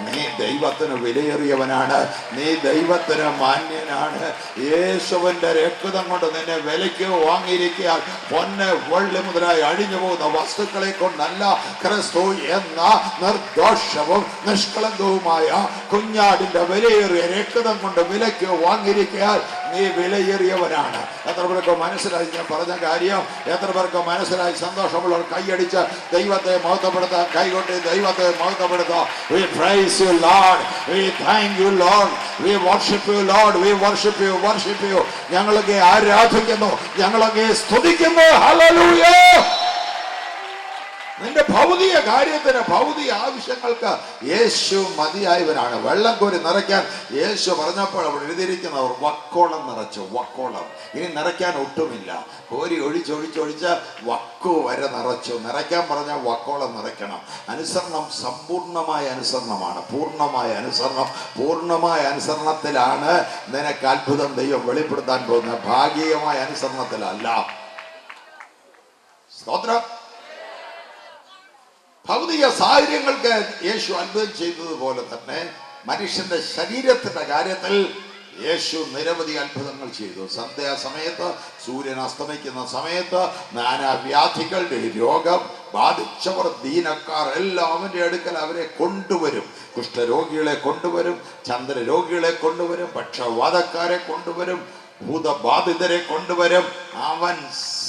നീ ദൈവത്തിന് വിലയേറിയവനാണ്, നീ ദൈവത്തിന് മാന്യനാണ്. യേശുവിൻ്റെ രക്തം കൊണ്ട് നിന്നെ വിലയ്ക്ക് വാങ്ങിയിരിക്കാൻ പൊന്ന് വെള്ളി മുതലായി അഴിഞ്ഞു പോകുന്ന വസ്തുക്കളെ കൊണ്ടല്ല, ക്രിസ്തു എന്ന നിർദോഷവും നിഷ്കളങ്കവുമായ കുഞ്ഞാടിന്റെ വിലയേറിയ രക്തം കൊണ്ട് വിലയ്ക്ക് വാങ്ങിയിരിക്കാൻ നീ വിലയേറിയവനാണ്. എത്ര പേർക്ക് മനസ്സിലായി ഞാൻ പറഞ്ഞ കാര്യം? എത്ര പേർക്ക് മനസ്സിലായി? സന്തോഷമുള്ളവർ കൈയടിച്ച് ദൈവത്തെ മഹത്വപ്പെടുത്താൻ, കൈകൊണ്ട് ദൈവത്തെ മഹത്വപ്പെടുത്താം. We praise you Lord, we thank you Lord, we worship you Lord, we worship you, worship you. ഞങ്ങളൊക്കെ ആരാധിക്കുന്നു, ഞങ്ങളൊക്കെ സ്തുതിക്കുന്നു. ഹല്ലേലൂയ. നിന്റെ ഭൗതിക കാര്യത്തിന്, ഭൗതിക ആവശ്യങ്ങൾക്ക് യേശു മതിയായവനാണ്. വെള്ളം കോരി നിറയ്ക്കാൻ യേശു പറഞ്ഞപ്പോൾ അവിടെ എഴുതിയിരിക്കുന്നവർ വക്കോളം നിറച്ചു. വക്കോളം ഇനി നിറയ്ക്കാൻ ഒട്ടുമില്ല. കോരി ഒഴിച്ചൊഴിച്ചൊഴിച്ച് വക്കു വരെ നിറച്ചു. നിറയ്ക്കാൻ പറഞ്ഞാൽ വക്കോളം നിറയ്ക്കണം. അനുസരണം സമ്പൂർണമായ അനുസരണമാണ്. പൂർണ്ണമായ അനുസരണം. പൂർണ്ണമായ അനുസരണത്തിലാണ് നിനക്ക് അത്ഭുതം ദൈവം വെളിപ്പെടുത്താൻ പോകുന്നത്. ഭാഗികമായ അനുസരണത്തിലല്ല. സ്തോത്രം. ഭൗതിക സാഹചര്യങ്ങൾക്ക് യേശു അത്ഭുതം ചെയ്തതുപോലെ തന്നെ മനുഷ്യന്റെ ശരീരത്തിന്റെ കാര്യത്തിൽ യേശു നിരവധി അത്ഭുതങ്ങൾ ചെയ്തു. സന്ധ്യാസമയത്ത്, സൂര്യൻ അസ്തമിക്കുന്ന സമയത്ത് നാനാവ്യാധികളുടെ രോഗം ബാധിച്ചവർ, ദീനക്കാർ എല്ലാം അവന്റെ അടുക്കൽ അവരെ കൊണ്ടുവരും. കുഷ്ഠരോഗികളെ കൊണ്ടുവരും, ചന്ദ്രരോഗികളെ കൊണ്ടുവരും, പക്ഷവാതക്കാരെ കൊണ്ടുവരും, ഭൂതബാധിതരെ കൊണ്ടുവരും. അവൻ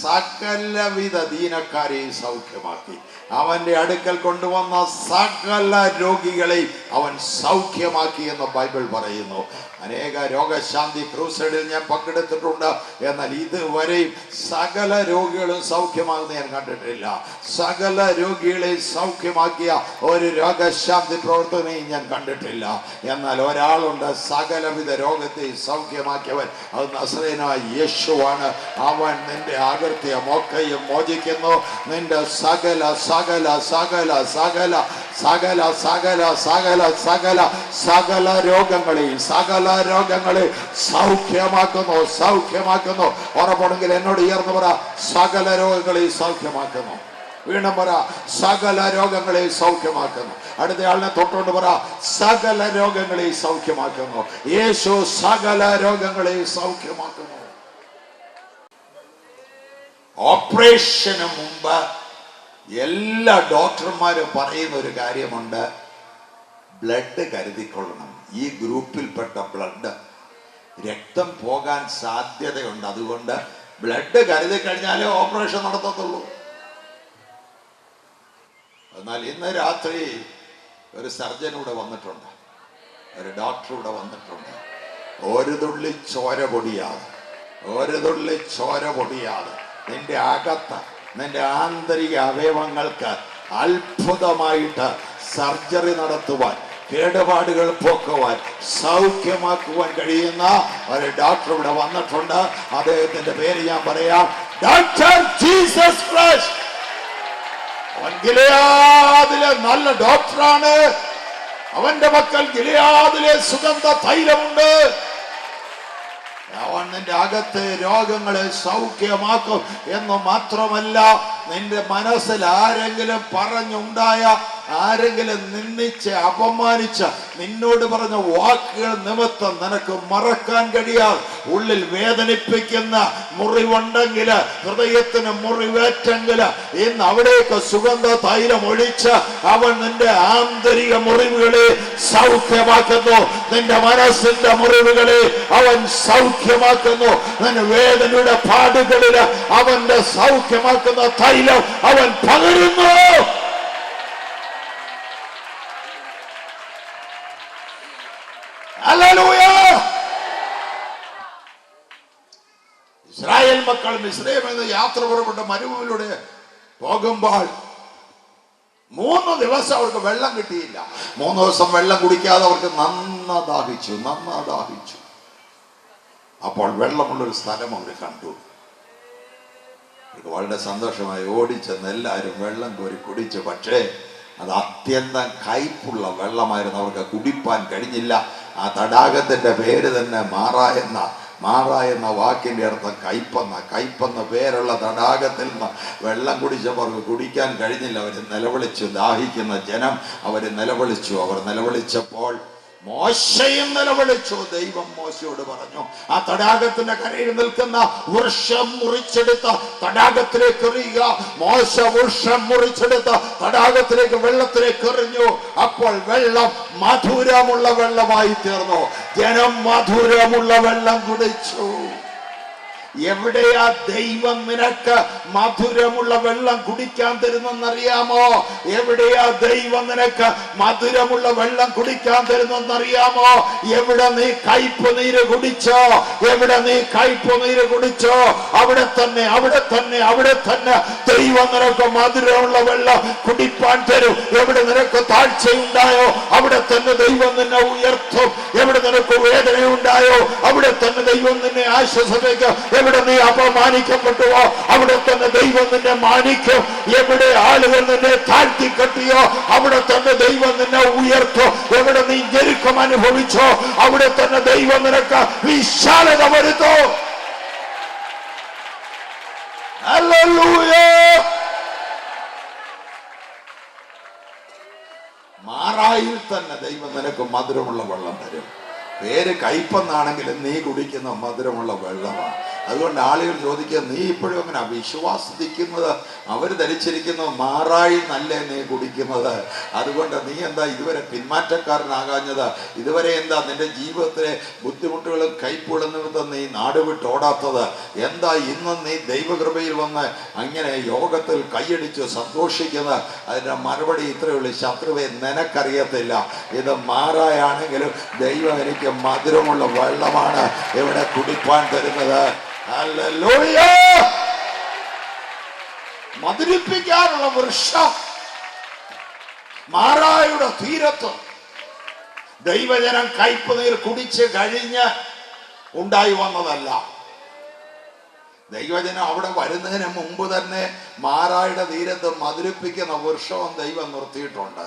സകലവിധ ദീനക്കാരെയും സൗഖ്യമാക്കി. അവന്റെ അടുക്കൽ കൊണ്ടുവന്ന സകല രോഗികളെയും അവൻ സൗഖ്യമാക്കി എന്ന് ബൈബിൾ പറയുന്നു. അനേക രോഗശാന്തി ക്രൂസൈഡിൽ ഞാൻ പങ്കെടുത്തിട്ടുണ്ട്. എന്നാൽ ഇതുവരെയും സകല രോഗികളും സൗഖ്യമാകുന്ന ഞാൻ കണ്ടിട്ടില്ല. സകല രോഗികളെയും സൗഖ്യമാക്കിയ ഒരു രോഗശാന്തി പ്രവർത്തനയും ഞാൻ കണ്ടിട്ടില്ല. എന്നാൽ ഒരാളുണ്ട്, സകലവിധ രോഗത്തെയും സൗഖ്യമാക്കിയവൻ. അത് നസറേയനായ യേശുവാണ്. അവൻ നിന്റെ അകൃത്യം ഒക്കെയും മോചിക്കുന്നു. നിന്റെ സകല സകല സകല സകല സകല സകല സകല സകല സകല രോഗങ്ങളെയും സൗഖ്യമാക്കുന്നു. സൗഖ്യമാക്കുന്നു. ഉറപ്പുണ്ടെങ്കിൽ എന്നോട് ഉയർന്നു പറ, സകല രോഗങ്ങളെയും സൗഖ്യമാക്കുന്നു. വീണ്ടും പറ, സകല രോഗങ്ങളെ സൗഖ്യമാക്കുന്നു. അടുത്ത ആളിനെ തൊട്ടുകൊണ്ട് പറ, സകല രോഗങ്ങളെ സൗഖ്യമാക്കുന്നു. യേശു സകല രോഗങ്ങളെ സൗഖ്യമാക്കുന്നു. ഓപ്പറേഷന് മുമ്പ് എല്ലാ ഡോക്ടർമാരും പറയുന്ന ഒരു കാര്യമുണ്ട്, ബ്ലഡ് കരുതിക്കൊള്ളണം. ഈ ഗ്രൂപ്പിൽപ്പെട്ട ബ്ലഡ് രക്തം പോകാൻ സാധ്യതയുണ്ട്. അതുകൊണ്ട് ബ്ലഡ് കരുതി കഴിഞ്ഞാലേ ഓപ്പറേഷൻ നടത്തത്തുള്ളൂ. എന്നാൽ ഇന്ന് രാത്രി ഒരു സർജൻ ഇവിടെ വന്നിട്ടുണ്ട്, ഒരു ഡോക്ടർ ഇവിടെ വന്നിട്ടുണ്ട്. ഒരു തുള്ളി ചോര പൊടിയാതെ, ഒരു തുള്ളി ചോര പൊടിയാതെ നിന്റെ അകത്ത്, നിന്റെ ആന്തരിക അവയവങ്ങൾക്ക് അത്ഭുതമായിട്ട് സർജറി നടത്തുവാൻ, കേടുപാടുകൾ പോക്കുവാൻ, സൗഖ്യമാക്കുവാൻ കഴിയുന്ന ഒരു ഡോക്ടർ ഇവിടെ വന്നിട്ടുണ്ട്. അദ്ദേഹത്തിന്റെ പേര് ഞാൻ പറയാം, ഡോക്ടർ ജീസസ് ക്രൈസ്റ്റ്. അവൻ ഗിലെയാദിലെ നല്ല ഡോക്ടറാണ്. അവന്റെ മക്കൾ ഗിലെയാദിലെ സുഗന്ധ തൈലമുണ്ട്. അവൻ നിന്റെ അകത്തെ രോഗങ്ങളെ സൗഖ്യമാക്കും എന്ന് മാത്രമല്ല, നിന്റെ മനസ്സിൽ ആരെങ്കിലും പറഞ്ഞുണ്ടായ, ആരെങ്കിലും നിന്ദിച്ച് അപമാനിച്ച, നിന്നോട് പറഞ്ഞ വാക്കുകൾ നിമിത്തം നിനക്ക് മറക്കാൻ കഴിയാതെ ഉള്ളിൽ വേദനിപ്പിക്കുന്ന മുറിവുണ്ടെങ്കിൽ, ഹൃദയത്തിന് മുറിവേറ്റെങ്കിൽ, ഇന്ന് അവിടേക്ക് സുഗന്ധ തൈലം ഒഴിച്ച് അവൻ നിന്റെ ആന്തരിക മുറിവുകളെ സൗഖ്യമാക്കുന്നു. നിന്റെ മനസ്സിന്റെ മുറിവുകളെ അവൻ സൗഖ്യമാക്കുന്നു. നിന്റെ വേദനയുടെ പാടുകളിൽ അവന്റെ സൗഖ്യമാക്കുന്ന തൈലം അവൻ പകരുന്നു. ഇസ്രായേൽ മക്കൾ മിസ്രയീമിൽ നിന്ന് യാത്ര പുറപ്പെട്ട മരുഭൂമിയിലൂടെ പോകുമ്പോൾ 3 ദിവസം അവർക്ക് വെള്ളം കിട്ടിയില്ല. 3 ദിവസം വെള്ളം കുടിക്കാതെ അവർക്ക് നന്നാ ദാഹിച്ചു. അപ്പോൾ വെള്ളമുള്ളൊരു സ്ഥലം അവർ കണ്ടു. അവർക്ക് വളരെ സന്തോഷമായി ഓടിച്ചെന്ന് എല്ലാവരും വെള്ളം കോരി കുടിച്ചു. പക്ഷേ അത് അത്യന്തം കയ്പുള്ള വെള്ളമായിരുന്നു. അവർക്ക് കുടിപ്പാൻ കഴിഞ്ഞില്ല. ആ തടാകത്തിന്റെ പേര് തന്നെ മാറ എന്ന വാക്കിന്റെ അർത്ഥം കയ്പെന്ന പേരുള്ള തടാകത്തിൽ നിന്ന് വെള്ളം കുടിച്ചപ്പോൾ അവർക്ക് കുടിക്കാൻ കഴിഞ്ഞില്ല. അവർ നിലവിളിച്ചു. ദാഹിക്കുന്ന ജനം അവർ നിലവിളിച്ചപ്പോൾ മോശയും നിലവിളിച്ചു. ദൈവം മോശയോട് പറഞ്ഞു, ആ തടാകത്തിന്റെ കരയിൽ നിൽക്കുന്ന വൃക്ഷം മുറിച്ചെടുത്ത് തടാകത്തിലേക്ക് എറിയുക. മോശ വൃക്ഷം മുറിച്ചെടുത്ത് തടാകത്തിലേക്ക്, വെള്ളത്തിലേക്ക് എറിഞ്ഞു. അപ്പോൾ വെള്ളം മധുരമുള്ള വെള്ളമായി തീർന്നു. ജനം മധുരമുള്ള വെള്ളം കുടിച്ചു. എവിടെയാ ദൈവം നിനക്ക് മധുരമുള്ള വെള്ളം കുടിക്കാൻ തരുന്നെന്നറിയാമോ? എവിടെയാ ദൈവം നിനക്ക് മധുരമുള്ള വെള്ളം കുടിക്കാൻ തരുന്നെന്നറിയാമോ? എവിടെ നീ കയ്പ് നീര് കുടിച്ചോ, അവിടെ തന്നെ ദൈവം നിനക്ക് മധുരമുള്ള വെള്ളം കുടിപ്പാൻ തരും. എവിടെ നിനക്ക് താഴ്ചയുണ്ടായോ അവിടെ തന്നെ ദൈവം നിന്നെ ഉയർത്തും. എവിടെ നിനക്ക് വേദനയുണ്ടായോ അവിടെ തന്നെ ദൈവം നിന്നെ ആശ്വസിപ്പിക്കും. എവിടെ നീ അപമാനിക്കപ്പെട്ടുവോ അവിടെ തന്നെ ദൈവം നിന്നെ മാനിക്കും. എവിടെ ആളുകൾ നിന്നെ താഴ്ത്തി കെട്ടിയോ അവിടെ തന്നെ ദൈവം നിന്നെ ഉയർത്തും. എവിടെ നീ ഞെരുക്കം അനുഭവിച്ചോ അവിടെ തന്നെ ദൈവം നിനക്ക് വിശാലത വരുത്തോ. ഹല്ലേലൂയ. മാറായിൽ തന്നെ ദൈവം നിനക്ക് മധുരമുള്ള വെള്ളം തരും. പേര് കയ്പെന്നാണെങ്കിലും നീ കുടിക്കുന്ന മധുരമുള്ള വെള്ളമാണ്. അതുകൊണ്ട് ആളുകൾ ചോദിക്കുക, നീ ഇപ്പോഴും അങ്ങനെ വിശ്വാസിക്കുന്നത്? അവർ ധരിച്ചിരിക്കുന്നത് മാറായി നല്ലേ നീ കുടിക്കുന്നത്. അതുകൊണ്ട് നീ എന്താ ഇതുവരെ പിന്മാറ്റക്കാരനാകാഞ്ഞത്? ഇതുവരെ എന്താ നിന്റെ ജീവിതത്തിലെ ബുദ്ധിമുട്ടുകളും കയ്പുകളും നിമിത്തം നീ നാട് വിട്ടോടാത്തത്? എന്താ ഇന്നും നീ ദൈവകൃപയിൽ വന്ന് അങ്ങനെ യോഗത്തിൽ കൈയടിച്ച് സന്തോഷിക്കുന്നത്? അതിന്റെ മറുപടി ഇത്രയേ ഉള്ളൂ, ശത്രുവെ നിനക്കറിയത്തില്ല. ഇത് മാറായാണെങ്കിലും ദൈവം എനിക്ക് മധുരമുള്ള വെള്ളമാണ് ഇവിടെ കുടിപ്പാൻ തരുന്നത്. ഹല്ലേലൂയ. മധുരിപ്പിക്കാനുള്ള വൃക്ഷം മാറായുടെ തീരത്ത് ദൈവജനം കയ്പ് നീർ കുടിച്ച് കഴിഞ്ഞ് ഉണ്ടായി വന്നതല്ല. ദൈവജനം അവിടെ വരുന്നതിന് മുമ്പ് തന്നെ മാറായുടെ തീരത്ത് മധുരിപ്പിക്കുന്ന വൃക്ഷവും ദൈവം നിർത്തിയിട്ടുണ്ട്.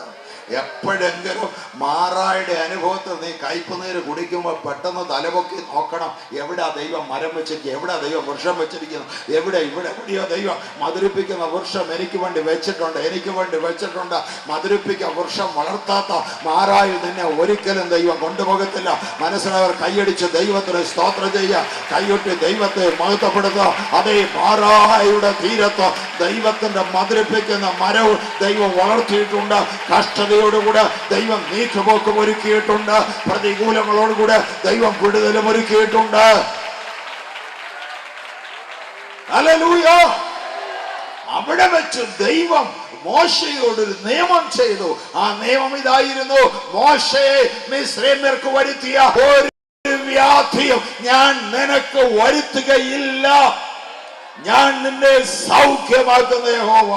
എപ്പോഴെങ്കിലും മാറായുടെ അനുഭവത്തിൽ നീ കയ്പുനീര് കുടിക്കുമ്പോൾ പെട്ടെന്ന് തലപൊക്കി നോക്കണം, എവിടാ ദൈവം മരം വെച്ചിരിക്കുക, എവിടാ ദൈവം വൃക്ഷം വെച്ചിരിക്കുന്നു, എവിടെയോ ദൈവം മധുരിപ്പിക്കുന്ന വൃക്ഷം എനിക്ക് വേണ്ടി വെച്ചിട്ടുണ്ട്. മധുരിപ്പിക്കുക വൃക്ഷം വളർത്താത്ത മാറായി നിന്നെ ഒരിക്കലും ദൈവം കൊണ്ടുപോകത്തില്ല. മനസ്സിലവർ കൈയടിച്ച് ദൈവത്തിന് സ്തോത്രം ചെയ്യുക, കൈയൊട്ടി ദൈവത്തെ മഹത്വപ്പെടുത്തുക. അതേ മാറായുടെ തീരത്ത് ദൈവത്തിന്റെ മധുരിപ്പിക്കുന്ന മരവും ദൈവം വളർത്തിയിട്ടുണ്ട്. കഷ്ടതയോടുകൂടെ ദൈവം നീക്കുപോക്കും ഒരുക്കിയിട്ടുണ്ട്. പ്രതികൂലങ്ങളോടുകൂടെ ദൈവം വിടുതലും ഒരുക്കിയിട്ടുണ്ട്. ഹല്ലേലൂയ. അവിടെ വെച്ച് ദൈവം മോശയോടൊരു നിയമം ചെയ്തു. ആ നിയമം ഇതായിരുന്നു: മോശയെ മിസ്രയീമ്യർക്ക് വരുത്തിയ ഒരു വ്യാധിയും ഞാൻ നിനക്ക് വരുത്തുകയില്ല. ഞാൻ നിന്നെ സൗഖ്യമാക്കുന്ന യഹോവ.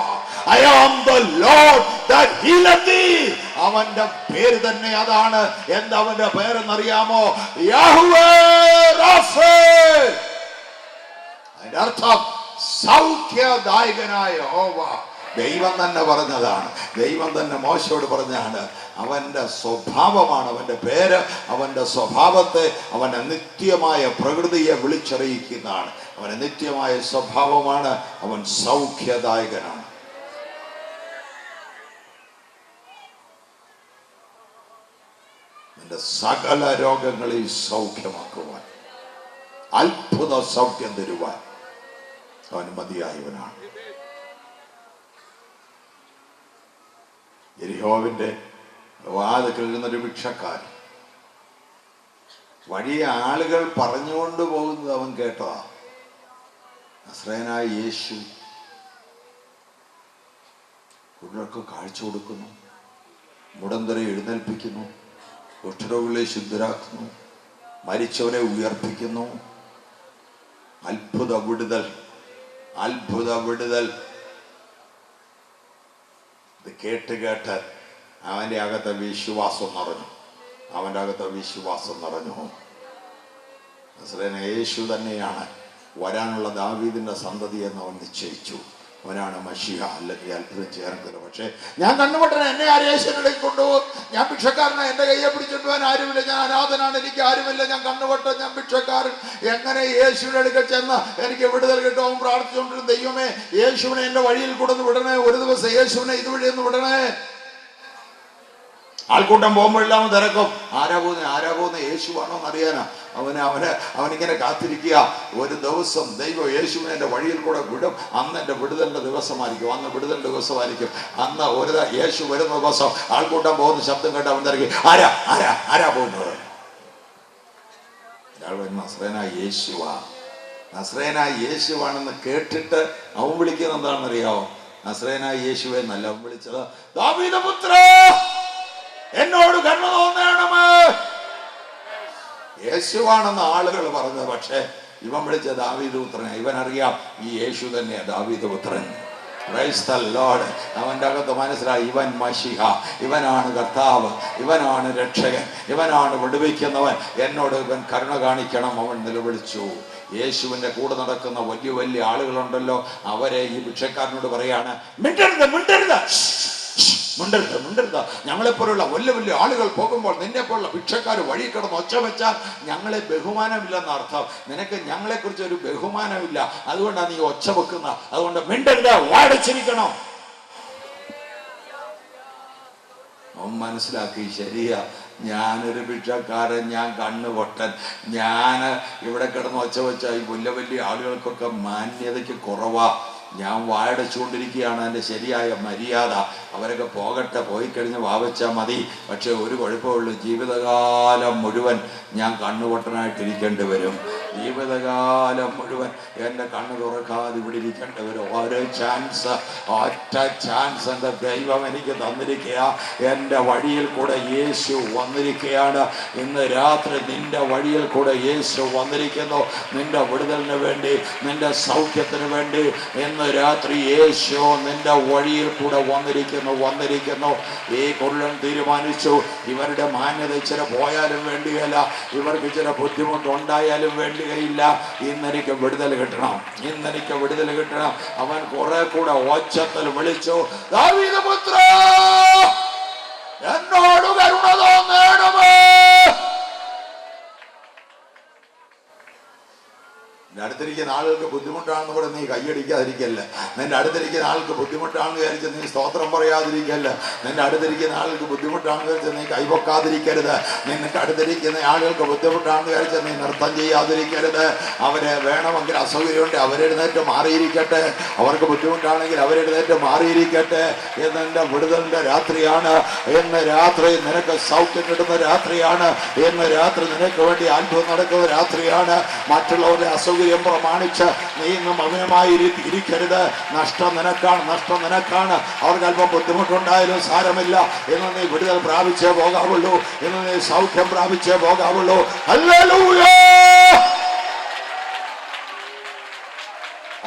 I am the Lord that healeth thee. അവന്റെ പേര് തന്നെ അതാണ്. എന്താ അവന്റെ പേരെന്നറിയാമോ? യഹോവേ റാഫേ. അതിന്റെ അർത്ഥം സൗഖ്യദായകനായ യഹോവ. ദൈവം തന്നെ പറഞ്ഞതാണ്, ദൈവം തന്നെ മോശയോട് പറഞ്ഞാണ്. അവന്റെ സ്വഭാവമാണ്, അവന്റെ പേര് അവന്റെ സ്വഭാവത്തെ, അവന്റെ നിത്യമായ പ്രകൃതിയെ വിളിച്ചറിയിക്കുന്നതാണ്. അവന്റെ നിത്യമായ സ്വഭാവമാണ്. അവൻ സൗഖ്യദായകനാണ്. നിന്റെ സകല രോഗങ്ങളെ സൗഖ്യമാക്കുവാൻ, അത്ഭുത സൗഖ്യം തരുവാൻ അവൻ മതിയായവനാണ്. യെരിഹോവിന്റെ വാതിൽക്കൽ ഇരുന്നൊരു ഭിക്ഷക്കാരൻ വഴിയെ ആളുകൾ പറഞ്ഞുകൊണ്ട് പോകുന്നത് അവൻ കേട്ടതാ. നസ്രയനായ യേശു കുരുടർക്ക് കാഴ്ച കൊടുക്കുന്നു, മുടന്തരെ എഴുന്നേൽപ്പിക്കുന്നു, കുഷ്ഠരോഗികളെ ശുദ്ധരാക്കുന്നു, മരിച്ചവരെ ഉയർപ്പിക്കുന്നു. അത്ഭുത വിടുതൽ. ഇത് കേട്ട് അവൻ്റെ അകത്തെ വിശ്വാസം നിറഞ്ഞു. നസ്രയനായ യേശു തന്നെയാണ് വരാനുള്ള ദാവീദിന്റെ സന്തതി എന്ന് അവൻ നിശ്ചയിച്ചു. അവനാണ് മശിഹ, അല്ലെങ്കിൽ അത്ഭുതം ചേർക്കുന്നത്. പക്ഷേ ഞാൻ കണ്ണുപൊട്ടനെ, എന്നെ യേശുവിനിടയ്ക്ക് കൊണ്ടുപോകും. ഞാൻ ഭിക്ഷക്കാരനെ, എൻ്റെ കയ്യെ പിടിച്ചിട്ട് പോകാൻ ആരുമില്ല. ഞാൻ അനാഥനാണ്, എനിക്ക് ആരുമില്ല. ഞാൻ കണ്ണുപൊട്ടൻ, ഞാൻ ഭിക്ഷക്കാരൻ. എങ്ങനെ യേശുവിൻ്റെ അടുക്കൽ ചെന്ന് എനിക്ക് വിടുതൽ കിട്ടും? പ്രാർത്ഥിച്ചുകൊണ്ടിരുന്ന ദൈവമേ, യേശുവിനെ എൻ്റെ വഴിയിൽ കൂടെ വിടണേ. ഒരു ദിവസം യേശുവിനെ ഇതുവഴി ഒന്ന് വിടണേ. ആൾക്കൂട്ടം പോകുമ്പോഴെല്ലാം തിരക്കും. ആരാ പോകുന്നത് യേശുവാണോ എന്നറിയാനാ. അവനിങ്ങനെ കാത്തിരിക്കുക. ഒരു ദിവസം ദൈവം യേശുവിനെ എൻ്റെ വഴിയിൽ കൂടെ വിടും. അന്ന് എൻ്റെ വിടുതലിൻ്റെ ദിവസമായിരിക്കും. അന്ന് ഒരു യേശു വരുന്ന ദിവസം ആൾക്കൂട്ടം പോകുന്ന ശബ്ദം കേട്ട് അവൻ തിരക്കി, ആരാ പോകുന്നത്? നസ്രയനായ യേശുവാണെന്ന് കേട്ടിട്ട് അവൻ വിളിക്കുന്നത് എന്താണെന്നറിയാവോ? നസ്രയനായ യേശുവെ എന്നല്ല അവൻ വിളിച്ചത്, ദാവീദപുത്രാ, എന്നോട് കരുണ തോന്നണമേ. യേശുവാണെന്ന് ആളുകൾ പറഞ്ഞത്, പക്ഷേ ഇവൻ വിളിച്ച ദാവീദപുത്രനെ. ഇവനറിയാം ഈ യേശു തന്നെയാ ദാവീദപുത്രൻ. Praise the Lord. അവൻ്റെ അകത്ത് മനസ്സിലായി, ഇവൻ മശിഹ, ഇവനാണ് കർത്താവ്, ഇവനാണ് രക്ഷകൻ, ഇവനാണ് വിടുവിക്കുന്നവൻ. എന്നോട് ഇവൻ കരുണ കാണിക്കണം. അവൻ നിലവിളിച്ചു. യേശുവിൻ്റെ കൂടെ നടക്കുന്ന വലിയ ആളുകളുണ്ടല്ലോ, അവരെ ഈ ഭിക്ഷക്കാരനോട് പറയാണ്, മിണ്ടരുത്. ഞങ്ങളെപ്പോലുള്ള വലിയ ആളുകൾ പോകുമ്പോൾ നിന്നെപ്പോലുള്ള ഭിക്ഷക്കാർ വഴി കിടന്ന് ഒച്ച വെച്ചാൽ ഞങ്ങളെ ബഹുമാനമില്ലെന്ന അർത്ഥം. നിനക്ക് ഞങ്ങളെക്കുറിച്ച് ഒരു ബഹുമാനമില്ല, അതുകൊണ്ടാണ് നീ ഒച്ച വെക്കുന്ന. അതുകൊണ്ട് മിണ്ടരുത്, വാടിച്ചിരിക്കണം. അവൻ മനസ്സിലാക്കി, ശരിയാ, ഞാനൊരു ഭിക്ഷക്കാരൻ, ഞാൻ കണ്ണുപൊട്ടൻ, ഞാൻ ഇവിടെ കിടന്ന് ഒച്ച വെച്ചാൽ ഈ വലിയ ആളുകൾക്കൊക്കെ മാന്യതയ്ക്ക് കുറവാ. ഞാൻ വായടച്ചുകൊണ്ടിരിക്കുകയാണ്, എൻ്റെ ശരിയായ മര്യാദ. അവരൊക്കെ പോയി കഴിഞ്ഞ് വാവച്ചാൽ മതി. പക്ഷെ ഒരു കുഴപ്പമുള്ളൂ, ജീവിതകാലം മുഴുവൻ ഞാൻ കണ്ണുപൊട്ടനായിട്ടിരിക്കേണ്ടി വരും. ജീവിതകാലം മുഴുവൻ എൻ്റെ കണ്ണ് തുറക്കാതെ ഇവിടെ ഇരിക്കേണ്ടി വരും. ഒറ്റ ചാൻസ് എൻ്റെ ദൈവം എനിക്ക് തന്നിരിക്കുക. എൻ്റെ വഴിയിൽ കൂടെ യേശു വന്നിരിക്കുകയാണ്. ഇന്ന് രാത്രി നിന്റെ വഴിയിൽ കൂടെ യേശു വന്നിരിക്കുന്നു. നിന്റെ വിടുതലിന് വേണ്ടി, നിന്റെ സൗഖ്യത്തിന് വേണ്ടി ഇന്ന് രാത്രി യേശു നിന്റെ വഴിയിൽ കൂടെ വന്നിരിക്കുന്നു. ഈ കൊല്ലം തീരുമാനിച്ചു, ഇവരുടെ മാന്യത ഇച്ചിരി പോയാലും വേണ്ടിയല്ല, ഇവർക്ക് ചില ബുദ്ധിമുട്ടുണ്ടായാലും വേണ്ടിയില്ല. ഇന്നെനിക്ക് വിടുതൽ കിട്ടണം. അവൻ കുറെ കൂടെ ഒച്ചത്തിൽ വിളിച്ചു, ദാവീദപുത്രാ, നിന്റെ അടുത്തിരിക്കുന്ന ആളുകൾക്ക് ബുദ്ധിമുട്ടാണെന്ന് കൂടെ നീ കൈയടിക്കാതിരിക്കല്ല. നിന്റെ അടുത്തിരിക്കുന്ന ആൾക്ക് ബുദ്ധിമുട്ടാണെന്ന് വിചാരിച്ച് നീ സ്തോത്രം പറയാതിരിക്കല്ല. നിന്റെ അടുത്തിരിക്കുന്ന ആൾക്ക് ബുദ്ധിമുട്ടാണെന്ന് വിചാരിച്ച് നീ കൈവക്കാതിരിക്കരുത്. നിനക്ക് അടുത്തിരിക്കുന്ന ആളുകൾക്ക് ബുദ്ധിമുട്ടാണെന്ന് വിചാരിച്ച് നീ നൃത്തം ചെയ്യാതിരിക്കരുത്. അവരെ വേണമെങ്കിൽ അസൗകര്യമുണ്ട്, അവരെഴുന്നേറ്റ് മാറിയിരിക്കട്ടെ. അവർക്ക് ബുദ്ധിമുട്ടാണെങ്കിൽ അവരെഴുന്നേറ്റ് മാറിയിരിക്കട്ടെ. എന്നെ വിടുതലിന്റെ രാത്രിയാണ്. ഇന്ന് രാത്രി നിനക്ക് സൗഖ്യം കിട്ടുന്ന രാത്രിയാണ്. ഇന്ന് രാത്രി നിനക്ക് വേണ്ടി അത്ഭുതം നടക്കുന്ന രാത്രിയാണ്. മറ്റുള്ളവരുടെ അസൗകര്യം പ്രമാണിച്ച് നീ ഇന്ന് മൗനമായി ഇരിക്കരുത്. നഷ്ടം നിനക്കാണ്, നഷ്ടം നിനക്കാണ്. അവർക്ക് അല്പം ബുദ്ധിമുട്ടുണ്ടായാലും സാരമില്ല. ഇന്ന് നീ വിടുതൽ പ്രാപിച്ചേ പോകാവുള്ളൂ. ഇന്ന് നീ സൗഖ്യം പ്രാപിച്ചേ പോകാവുള്ളൂ. ഹല്ലേലൂയ.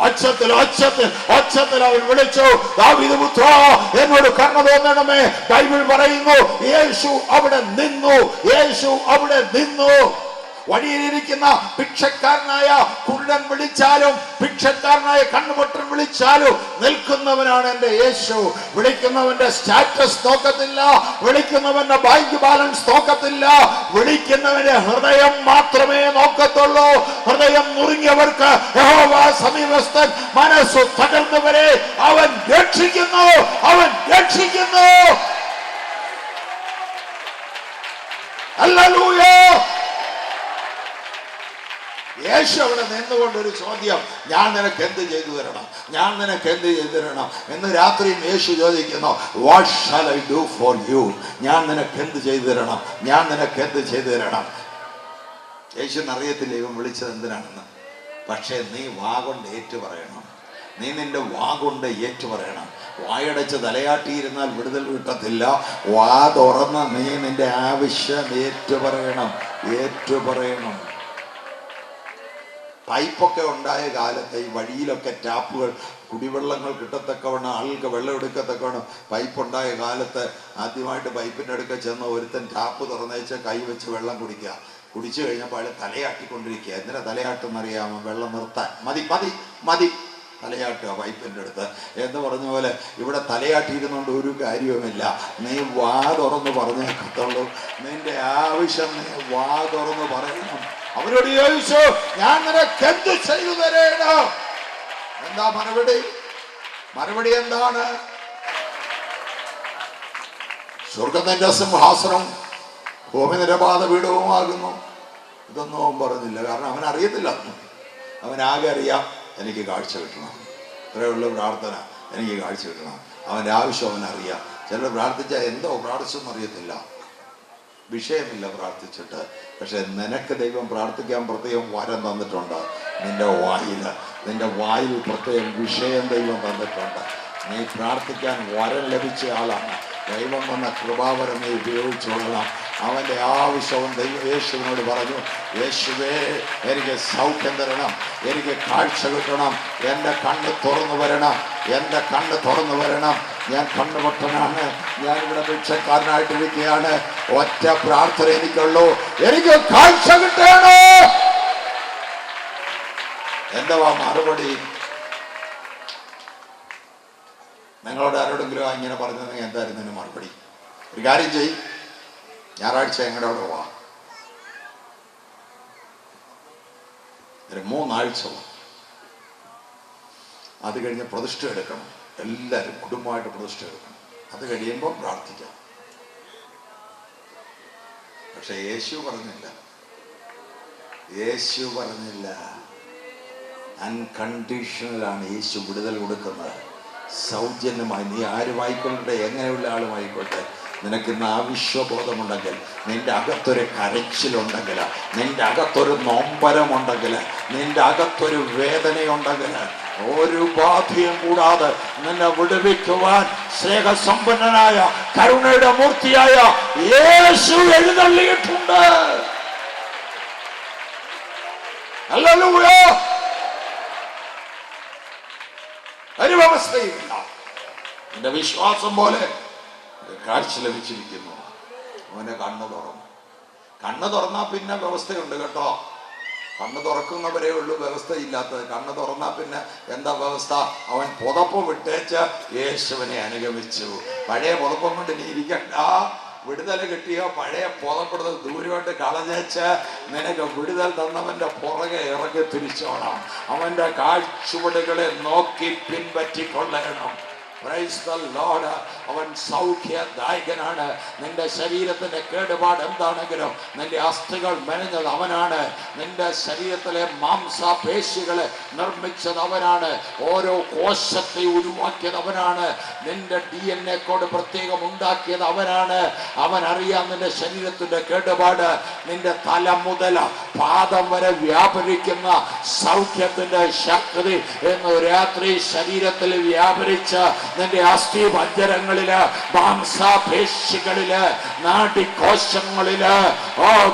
ഒച്ചത്തിൽ അവൻ വിളിച്ചു, ദാവീദ് പുത്രാ, എന്നോട് കരുണ തോന്നണമേ. ബൈബിൾ പറയുന്നു, യേശു അവിടെ നിന്നു. യേശു അവിടെ നിന്നു. വഴിയിലിരിക്കുന്ന ഭിക്ഷക്കാരനായ കുരുടൻ വിളിച്ചാലും, ഭിക്ഷക്കാരനായ കണ്ണുപൊട്ടൻ വിളിച്ചാലും നിൽക്കുന്നവനാണ് എൻ്റെ യേശു. വിളിക്കുന്നവന്റെ സ്റ്റാറ്റസ് നോക്കത്തില്ല, വിളിക്കുന്നവന്റെ ബാങ്ക് ബാലൻസ് നോക്കത്തില്ല. വിളിക്കുന്നവന്റെ ഹൃദയം മാത്രമേ നോക്കത്തുള്ളൂ. ഹൃദയം നുറുങ്ങിയവർക്ക് യഹോവ സമീപസ്ഥൻ, മനസ്സു തകർന്നവരെ അവൻ രക്ഷിക്കുന്നു. അവൻ രക്ഷിക്കുന്നു. ഹല്ലേലൂയ. യേശു അവിടെ നിന്നുകൊണ്ടൊരു ചോദ്യം, ഞാൻ നിനക്ക് എന്ത് ചെയ്തു തരണം, ഞാൻ നിനക്ക് എന്ത് ചെയ്തു തരണം എന്ന് രാത്രിയും യേശു ചോദിക്കുന്നു. What shall I do for you? ഞാൻ നിനക്ക് എന്ത് ചെയ്തു തരണം, ഞാൻ നിനക്ക് എന്ത് ചെയ്തു തരണം? യേശുവിന് അറിയത്തില്ല ഇവൻ വിളിച്ചത് എന്തിനാണെന്ന്. പക്ഷേ നീ വാ കൊണ്ട് ഏറ്റു പറയണം. നീ നിന്റെ വാ കൊണ്ട് ഏറ്റു പറയണം. വായടച്ച് തലയാട്ടിയിരുന്നാൽ വിടുതൽ കിട്ടത്തില്ല. വാ തുറന്ന് നീ നിന്റെ ആവശ്യം ഏറ്റു പറയണം, ഏറ്റു പറയണം. പൈപ്പൊക്കെ ഉണ്ടായ കാലത്ത് ഈ വഴിയിലൊക്കെ ടാപ്പുകൾ, കുടിവെള്ളങ്ങൾ കിട്ടത്തക്കവണ്ണം, ആളുകൾക്ക് വെള്ളം എടുക്കത്തക്കവണ്ണം പൈപ്പ് ഉണ്ടായ കാലത്ത് ആദ്യമായിട്ട് പൈപ്പിൻ്റെ അടുക്ക ചെന്ന് ഒരുത്തൻ ടാപ്പ് തുറന്നേച്ച് കൈവച്ച് വെള്ളം കുടിക്കുക. കുടിച്ചു കഴിഞ്ഞപ്പോൾ അയാൾ തലയാട്ടിക്കൊണ്ടിരിക്കുക. എന്തിനാ തലയാട്ടെന്നറിയാമോ? വെള്ളം നിർത്താൻ. മതി മതി മതി തലയാട്ടുക പൈപ്പിൻ്റെ അടുത്ത് എന്ന് പറഞ്ഞ പോലെ ഇവിടെ തലയാട്ടിയിരുന്നുകൊണ്ട് ഒരു കാര്യവുമില്ല. നീ വാ തുറന്ന് പറഞ്ഞേക്കത്തുള്ളൂ. നിന്റെ ആവശ്യം നീ വാ തുറന്ന് പറയണം. അവരോട് ചോദിച്ചു, ഞാൻ നിനക്ക് എന്ത് ചെയ്തു തരണം? എന്താ മറുപടി? മറുപടി എന്താണ്? സ്വർഗ്ഗം നിന്റെ സിംഹാസനം, ഭൂമി നിന്റെ പാദപീഠവുമാകുന്നു. ഇതൊന്നും അവൻ പറഞ്ഞില്ല. കാരണം അവൻ അറിയത്തില്ല. അവനാകെ അറിയാം, എനിക്ക് കാഴ്ച കിട്ടണം. ഇത്രയുള്ള പ്രാർത്ഥന, എനിക്ക് കാഴ്ച കിട്ടണം. അവൻ്റെ ആവശ്യം അവനറിയാം. ചിലർ പ്രാർത്ഥിച്ചാൽ എന്തോ പ്രാർത്ഥിച്ചെന്ന് അറിയത്തില്ല, വിഷയമില്ല പ്രാർത്ഥിച്ചിട്ട്. പക്ഷെ നിനക്ക് ദൈവം പ്രാർത്ഥിക്കാൻ പ്രത്യേകം വരം തന്നിട്ടുണ്ട്. നിന്റെ വായിൽ പ്രത്യേകം വിഷയം ദൈവം തന്നിട്ടുണ്ട്. നീ പ്രാർത്ഥിക്കാൻ വരം ലഭിച്ച ആളാണ്. ദൈവം വന്ന കൃപാവരം നീ ഉപയോഗിച്ചോളണം. അവൻ്റെ ആവശ്യവും യേശുവിനോട് പറഞ്ഞു, യേശുവേ എനിക്ക് സൗഖ്യം തരണം, എനിക്ക് കാഴ്ച കിട്ടണം, എൻ്റെ കണ്ണ് തുറന്നു വരണം, എൻ്റെ കണ്ണ് തുറന്നു വരണം. ഞാൻ കണ്ണുപൊട്ടനാണ്, ഞാനിവിടെ ഭിക്ഷക്കാരനായിട്ടിരിക്കുകയാണ്. ഒറ്റ പ്രാർത്ഥന എനിക്കുള്ളൂ, എനിക്ക് കാഴ്ച കിട്ടണോ. എന്താ മറുപടി? നിങ്ങളോട് ആരോടെങ്കിലും ഇങ്ങനെ പറഞ്ഞതെങ്കിൽ എന്തായിരുന്നു മറുപടി? ഒരു കാര്യം ചെയ്യും, ഞായറാഴ്ച ഞങ്ങളുടെ അവിടെ പോവാം. ഒരു 3 ആഴ്ച. അത് കഴിഞ്ഞ് പ്രതിഷ്ഠ എടുക്കണം. എല്ലാവരും കുടുംബമായിട്ട് പ്രതിഷ്ഠ എടുക്കണം. അത് കഴിയുമ്പോൾ പ്രാർത്ഥിക്കാം. പക്ഷെ യേശു പറഞ്ഞില്ല. അൺകണ്ടീഷണലാണ് യേശു വിടുതൽ കൊടുക്കുന്നത്. സൗജന്യമായി. നീ ആരുമായിക്കൊള്ളട്ടെ, എങ്ങനെയുള്ള ആളുമായിക്കോട്ടെ, നിനക്കിന്ന് ആവശ്യബോധമുണ്ടെങ്കിൽ, നിന്റെ അകത്തൊരു കരച്ചിലുണ്ടെങ്കിൽ, നിന്റെ അകത്തൊരു നൊമ്പരമുണ്ടെങ്കിൽ, നിന്റെ അകത്തൊരു വേദനയുണ്ടെങ്കിൽ, ഒരു ബാധയും കൂടാതെ നിന്നെ വിടുവിക്കുവാൻ സ്നേഹസമ്പന്നനായ കരുണയുടെ മൂർത്തിയായ യേശു എഴുന്നള്ളിയിട്ടുണ്ട്. ഹല്ലേലൂയ. ഒരു വ്യവസ്ഥയുമില്ല. എന്റെ വിശ്വാസം പോലെ കാഴ്ച ലഭിച്ചിരിക്കുന്നു. അവനെ കണ്ണ് തുറന്നു. കണ്ണ് തുറന്നാൽ പിന്നെ വ്യവസ്ഥയുണ്ട് കേട്ടോ. കണ്ണ് തുറക്കുന്നവരേ ഉള്ളൂ വ്യവസ്ഥയില്ലാത്തത്. കണ്ണ് തുറന്നാൽ പിന്നെ എന്താ വ്യവസ്ഥ? അവൻ പുതപ്പ് വിട്ടേച്ച് യേശുവിനെ അനുഗമിച്ചു. പഴയ പുതപ്പം കൊണ്ട് ഇനി ഇരിക്കണ്ട, വിടുതൽ കിട്ടിയോ പഴയ പുറപ്പെടുന്നത് ദൂരമായിട്ട് കളഞ്ഞേച്ച് നിനക്ക് വിടുതൽ തന്നവന്റെ പുറകെ ഇറങ്ങി തിരിച്ചോണം. അവന്റെ കാഴ്ചവടുകളെ നോക്കി പിൻപറ്റിക്കൊള്ളണം. Praise the Lord. അവൻ സൗഖ്യദായകനാണ്. നിന്റെ ശരീരത്തിന്റെ കേടുപാട് എന്താണെങ്കിലും നിന്റെ അസ്ഥികൾ മെനഞ്ഞത് അവനാണ്. നിന്റെ ശരീരത്തിലെ മാംസപേശികളെ നിർമ്മിച്ചത് അവനാണ്. ഓരോ കോശത്തെ ഉരുവാക്കിയത് അവനാണ്. നിന്റെ DNA കോഡ് പ്രത്യേകം ഉണ്ടാക്കിയത് അവനാണ്. അവൻ അറിയാം നിന്റെ ശരീരത്തിന്റെ കേടുപാട്. നിന്റെ തല മുതൽ പാദം വരെ വ്യാപരിക്കുന്ന സൗഖ്യത്തിന്റെ ശക്തി ഇന്ന് രാത്രി ശരീരത്തിൽ വ്യാപരിച്ച് നിന്റെ അസ്ഥി പഞ്ചരങ്ങളില്, മാംസപേശികളില്, നാഡികോശങ്ങളില്,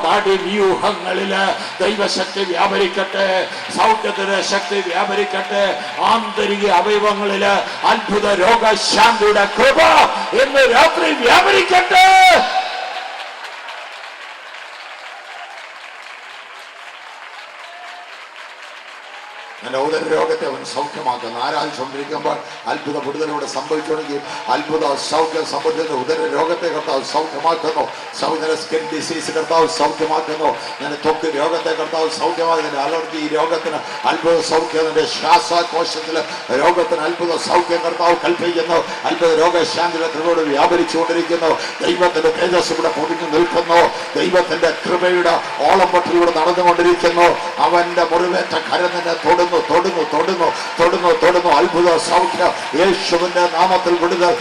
നാഡിവ്യൂഹങ്ങളില് ദൈവശക്തി വ്യാപരിക്കട്ടെ. സൗഖ്യത്തിന്റെ ശക്തി വ്യാപരിക്കട്ടെ. ആന്തരിക അവയവങ്ങളില് അത്ഭുത രോഗശാന്തിയുടെ കൃപ ഇന്ന് രാത്രി വ്യാപരിക്കട്ടെ. നിന്റെ ഉദര രോഗത്തെ അവൻ സൗഖ്യമാക്കുന്നു. ആരാധിച്ചുകൊണ്ടിരിക്കുമ്പോൾ അത്ഭുത വിടുതലൂടെ സംഭവിച്ചുകൊണ്ടെങ്കിൽ അത്ഭുത സൗഖ്യം സംഭവിക്കുന്ന ഉദര രോഗത്തെ കർത്താവ് സൗഖ്യമാക്കുന്നു. സൗന്ദര്യ സ്കിൻ ഡിസീസ് കർത്താവ് സൗഖ്യമാക്കുന്നു. നിന്റെ ത്വക്ക് രോഗത്തെ കർത്താവ് സൗഖ്യമാക്കുന്നു. അലർജി രോഗത്തിന് അത്ഭുത സൗഖ്യം. നിന്റെ ശ്വാസകോശത്തിലെ രോഗത്തിന് അത്ഭുത സൗഖ്യം കർത്താവ് കൽപ്പിക്കുന്നു. അത്ഭുത രോഗശാന്തിയുടെ കൃപയോട് വ്യാപരിച്ചുകൊണ്ടിരിക്കുന്നു. ദൈവത്തിന്റെ തേജസ് ഇവിടെ പൊതിഞ്ഞു നിൽക്കുന്നു. ദൈവത്തിന്റെ കൃപയുടെ ഓളംപട്ടിലൂടെ നടന്നുകൊണ്ടിരിക്കുന്നു. അവന്റെ മുറിവേറ്റ കരം നിന്നെ തൊടുന്നു. അത്ഭുത സൗഖ്യം യേശുവിന്റെ നാമത്തിൽ വിടുതൽ.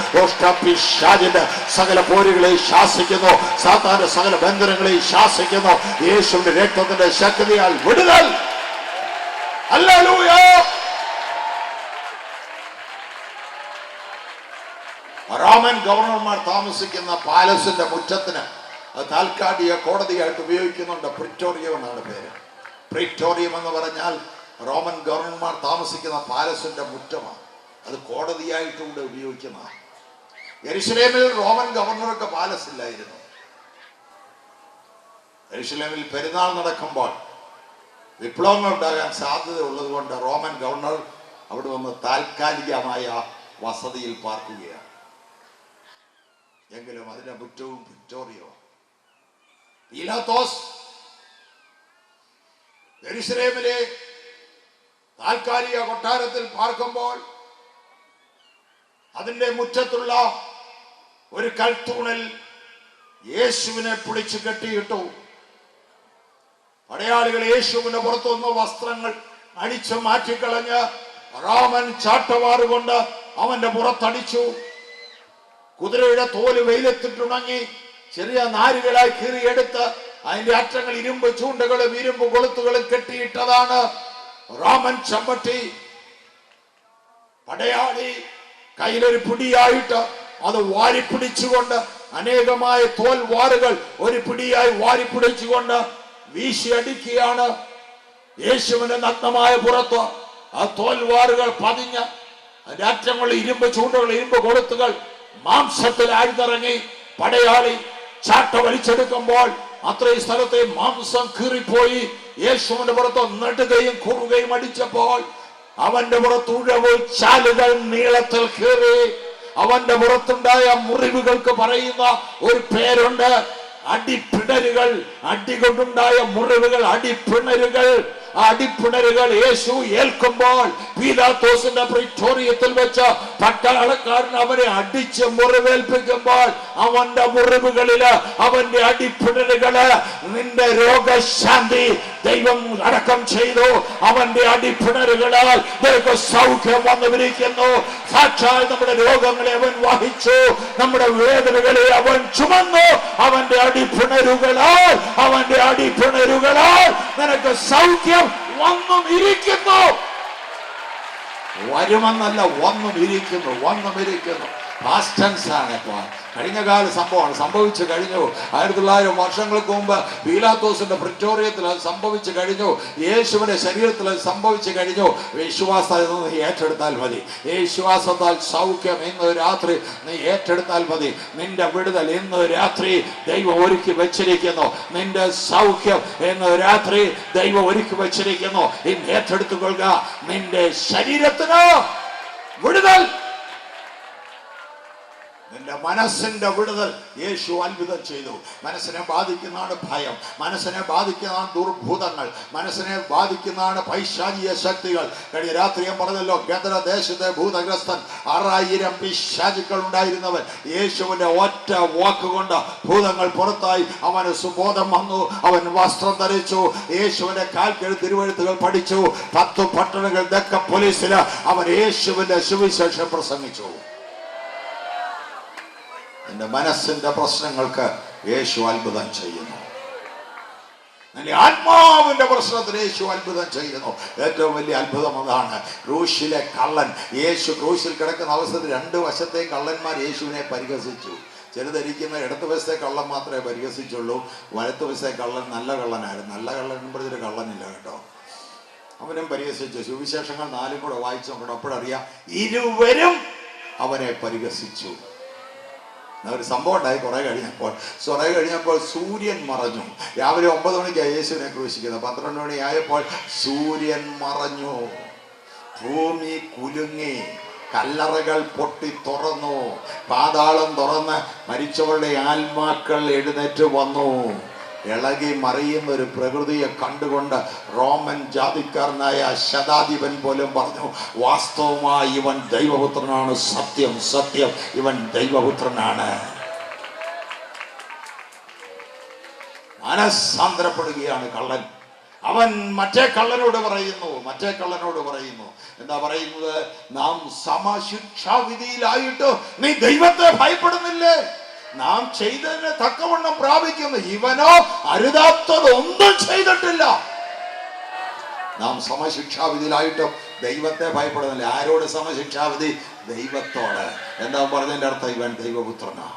പിശാചിന്റെ സകല പോരുകളെ ശാസിക്കുന്നു. സാത്താന്റെ സകല ബന്ധനങ്ങളെ ശാസിക്കുന്നു. യേശുവിന്റെ രക്തത്തിന്റെ ശക്തിയാൽ വിടുതൽ. ഹല്ലേലൂയ. റോമൻ ഗവർണർമാർ താമസിക്കുന്ന പാലസിന്റെ മുറ്റത്തിന് താൽക്കാലിക കോടതിയായിട്ട് ഉപയോഗിക്കുന്നുണ്ട്. പ്രിറ്റോറിയം എന്നാണ് പേര്. പ്രിറ്റോറിയം എന്ന് പറഞ്ഞാൽ റോമൻ ഗവർണർമാർ താമസിക്കുന്ന പാലസിന്റെ മുറ്റമാണ്. അത് കോടതിയായിട്ടുണ്ട് ഉപയോഗിക്കുന്നതാണ്. യെരുശലേമിൽ റോമൻ ഗവർണർക്ക് പാലസ് ഇല്ലായിരുന്നു. യെരുശലേമിൽ പെരുന്നാൾ നടക്കുമ്പോൾ വിപ്ലവങ്ങൾ ഉണ്ടാകാൻ സാധ്യത ഉള്ളത് കൊണ്ട് റോമൻ ഗവർണർ അവിടെ വന്ന് താൽക്കാലികമായ വസതിയിൽ പാർക്കുകയാണ്. എങ്കിലും അതിന്റെ മുറ്റവും പ്രിറ്റോറിയവും. പീലാത്തോസ് യെരുശലേമിലെ താൽക്കാലിക കൊട്ടാരത്തിൽ പാർക്കുമ്പോൾ അതിന്റെ മുറ്റത്തുള്ള ഒരു കൽത്തൂണിൽ യേശുവിനെ പിടിച്ചു കെട്ടിയിട്ടു. പടയാളികൾ യേശുവിന് പുറത്തുനിന്ന് വസ്ത്രങ്ങൾ അടിച്ചു മാറ്റിക്കളഞ്ഞ് റോമൻ ചാട്ടവാറുകൊണ്ട് അവന്റെ പുറത്തടിച്ചു. കുതിരയുടെ തോല് വെയിലത്തിട്ടുണങ്ങി ചെറിയ നാരുകളായി കീറിയെടുത്ത് അതിന്റെ അറ്റങ്ങൾ ഇരുമ്പ് ചൂണ്ടകളും ഇരുമ്പ് കൊളുത്തുകളും കെട്ടിയിട്ടതാണ് റോമൻ ചമ്മട്ടി. പടയാളി കയ്യിലൊരു പിടിയായിട്ട് അത് വാരിപ്പിടിച്ചുകൊണ്ട് അനേകമായ തോൽ വാറുകൾ ഒരു പിടിയായി വാരിപ്പിടിച്ചുകൊണ്ട് വീശിയടിക്കുകയാണ്. യേശുവിന്റെ നഗ്നമായ പുറത്ത് ആ തോൽ വാറുകൾ പതിഞ്ഞ് അതിന്റെ അറ്റങ്ങൾ ഇരുമ്പ് ചൂണ്ടകൾ ഇരുമ്പ് കൊളുത്തുകൾ മാംസത്തിൽ ആഴ്ന്നിറങ്ങി പടയാളി ചാട്ട വലിച്ചെടുക്കുമ്പോൾ അത്രയും സ്ഥലത്തെ മാംസം കീറിപ്പോയി. യേശുവിന്റെ പുറത്ത് നെടുകയും കുറുകയും അടിച്ചപ്പോൾ അവന്റെ പുറത്ത് ഉഴവ് ചാലുകൾ നീളത്തിൽ കീറി. അവന്റെ പുറത്തുണ്ടായ മുറിവുകൾക്ക് പറയുന്ന ഒരു പേരുണ്ട്, അടിപ്പിണരുകൾ. അടികൊണ്ടുണ്ടായ മുറിവുകൾ അടിപ്പിണരുകൾ. ആ അടിപ്പിണരുകൾ യേശു ഏൽക്കുമ്പോൾ പീലാത്തോസിന്റെ പ്രിറ്റോറിയത്തിൽ വെച്ച് പട്ടാളക്കാരൻ അവനെ അടിച്ച് മുറിവേൽപ്പിക്കുമ്പോൾ അവന്റെ മുറിവുകളില് അവന്റെ അടിപ്പിണരുകള് നിന്റെ രോഗശാന്തി ദൈവം അടക്കം ചെയ്തു. അവന്റെ അടിപ്പിണരുകളാൽ നിനക്ക് സൗഖ്യം വന്നുവിരിക്കുന്നു. സാക്ഷാൽ നമ്മുടെ രോഗങ്ങളെ അവൻ വഹിച്ചു, നമ്മുടെ വേദനകളെ അവൻ ചുമന്നു. അവന്റെ അടിപ്പിണരുകളാൽ നിനക്ക് സൗഖ്യം വന്നും ഇരിക്കുന്നു. വരുമെന്നല്ല, വന്നും ഇരിക്കുന്നു. പാസ്റ്റ് ടെൻസ് ആണ്. ഇപ്പോൾ കഴിഞ്ഞ കാല സംഭവമാണ്, സംഭവിച്ചു കഴിഞ്ഞു. 1900 വർഷങ്ങൾക്ക് മുമ്പ് പീലാത്തോസിന്റെ പ്രിറ്റോറിയത്തിൽ അത് സംഭവിച്ചു കഴിഞ്ഞു. യേശുവിന്റെ ശരീരത്തിൽ അത് സംഭവിച്ചു കഴിഞ്ഞു. വിശ്വാസത്താൽ നീ ഏറ്റെടുത്താൽ മതി. ഈ വിശ്വാസത്താൽ സൗഖ്യം ഇന്ന് രാത്രി നീ ഏറ്റെടുത്താൽ മതി. നിന്റെ വിടുതൽ ഇന്ന് രാത്രി ദൈവം ഒരുക്കി വെച്ചിരിക്കുന്നു. നിന്റെ സൗഖ്യം ഇന്ന് രാത്രി ദൈവം ഒരുക്കി വെച്ചിരിക്കുന്നു. ഇന്ന് ഏറ്റെടുത്തുകൊള്ളുക. നിന്റെ ശരീരത്തിന് വിടുതൽ. എൻ്റെ മനസ്സിൻ്റെ വിടുതൽ യേശു അത്ഭുതം ചെയ്തു. മനസ്സിനെ ബാധിക്കുന്നതാണ് ഭയം, മനസ്സിനെ ബാധിക്കുന്നതാണ് ദുർഭൂതങ്ങൾ, മനസ്സിനെ ബാധിക്കുന്നതാണ് പൈശാചിക ശക്തികൾ. കഴിഞ്ഞ രാത്രി ഞാൻ പറഞ്ഞല്ലോ, ഗദരദേശത്തെ ഭൂതഗ്രസ്തൻ 6000 പിശാചുക്കൾ ഉണ്ടായിരുന്നവൻ യേശുവിൻ്റെ ഒറ്റ വാക്കുകൊണ്ട് ഭൂതങ്ങൾ പുറത്തായി. അവന് സുബോധം വന്നു, അവൻ വസ്ത്രം ധരിച്ചു, യേശുവിന്റെ കാൽക്കീഴ് തിരുവെഴുത്തുകൾ പഠിച്ചു. 10 പട്ടണങ്ങൾ ദെക്കപ്പൊലിസില് അവൻ യേശുവിന്റെ സുവിശേഷം പ്രസംഗിച്ചു. എന്റെ മനസ്സിന്റെ പ്രശ്നങ്ങൾക്ക് യേശു അത്ഭുതം ചെയ്യുന്നു. എന്റെ ആത്മാവിന്റെ പ്രശ്നത്തിന് യേശു അത്ഭുതം ചെയ്യുന്നു. ഏറ്റവും വലിയ അത്ഭുതം അതാണ്. ക്രൂശിലെ കള്ളൻ, യേശു ക്രൂശിൽ കിടക്കുന്ന അവസരത്തിൽ 2 വശത്തെയും കള്ളന്മാർ യേശുവിനെ പരിഹസിച്ചു. ചെറുതരിക്കുന്ന ഇടത്ത് വശത്തെ കള്ളൻ മാത്രമേ പരിഹസിച്ചുള്ളൂ. വലത്ത് വശത്തെ കള്ളൻ നല്ല കള്ളനായിരുന്നു. നല്ല കള്ളൻ പറഞ്ഞൊരു കള്ളനില്ല കേട്ടോ, അവനും പരിഹസിച്ചു. സുവിശേഷങ്ങൾ 4 കൂടെ വായിച്ചു നോക്കണം, അപ്പോഴറിയാം ഇരുവരും അവനെ പരിഹസിച്ചു. ഒരു സംഭവം ഉണ്ടായി. കുറെ കഴിഞ്ഞപ്പോൾ സൂര്യൻ മറഞ്ഞു. രാവിലെ 9 മണിക്കാണ് യേശുവിനെ ക്രൂശിക്കുന്നത്. 12 മണിയായപ്പോൾ സൂര്യൻ മറഞ്ഞു, ഭൂമി കുലുങ്ങി, കല്ലറകൾ പൊട്ടി തുറന്നു, പാതാളം തുറന്ന് മരിച്ചവരുടെ ആത്മാക്കൾ എഴുന്നേറ്റ് വന്നു. ഇളകി മറിയുന്ന ഒരു പ്രകൃതിയെ കണ്ടുകൊണ്ട് റോമൻ ജാതിക്കാരനായ ശതാധിപൻ പോലും പറഞ്ഞു, വാസ്തവമായി ഇവൻ ദൈവപുത്രനാണ്, സത്യം സത്യം, ഇവൻ ദൈവപുത്രനാണ്. മനസ്സാന്തരപ്പെടുകയാണ് കള്ളൻ. അവൻ മറ്റേ കള്ളനോട് പറയുന്നു എന്താ പറയുന്നത്? നാം സമശിക്ഷാവിധിയിലായിട്ട് നീ ദൈവത്തെ ഭയപ്പെടുന്നില്ലേ? നാം ചെയ്തതിന് തക്കവണ്ണം പ്രാപിക്കുന്നു. ഇവനോ അരുതാത്തതൊന്നും ചെയ്തിട്ടില്ല. നാം സമശിക്ഷാവിധിയിലായിട്ടും ദൈവത്തെ ഭയപ്പെടുന്നില്ല. ആരോട് സമശിക്ഷാവിധി? ദൈവത്തോട്. എന്താ പറഞ്ഞതിന്റെ അർത്ഥം? ഇവൻ ദൈവപുത്രനാ.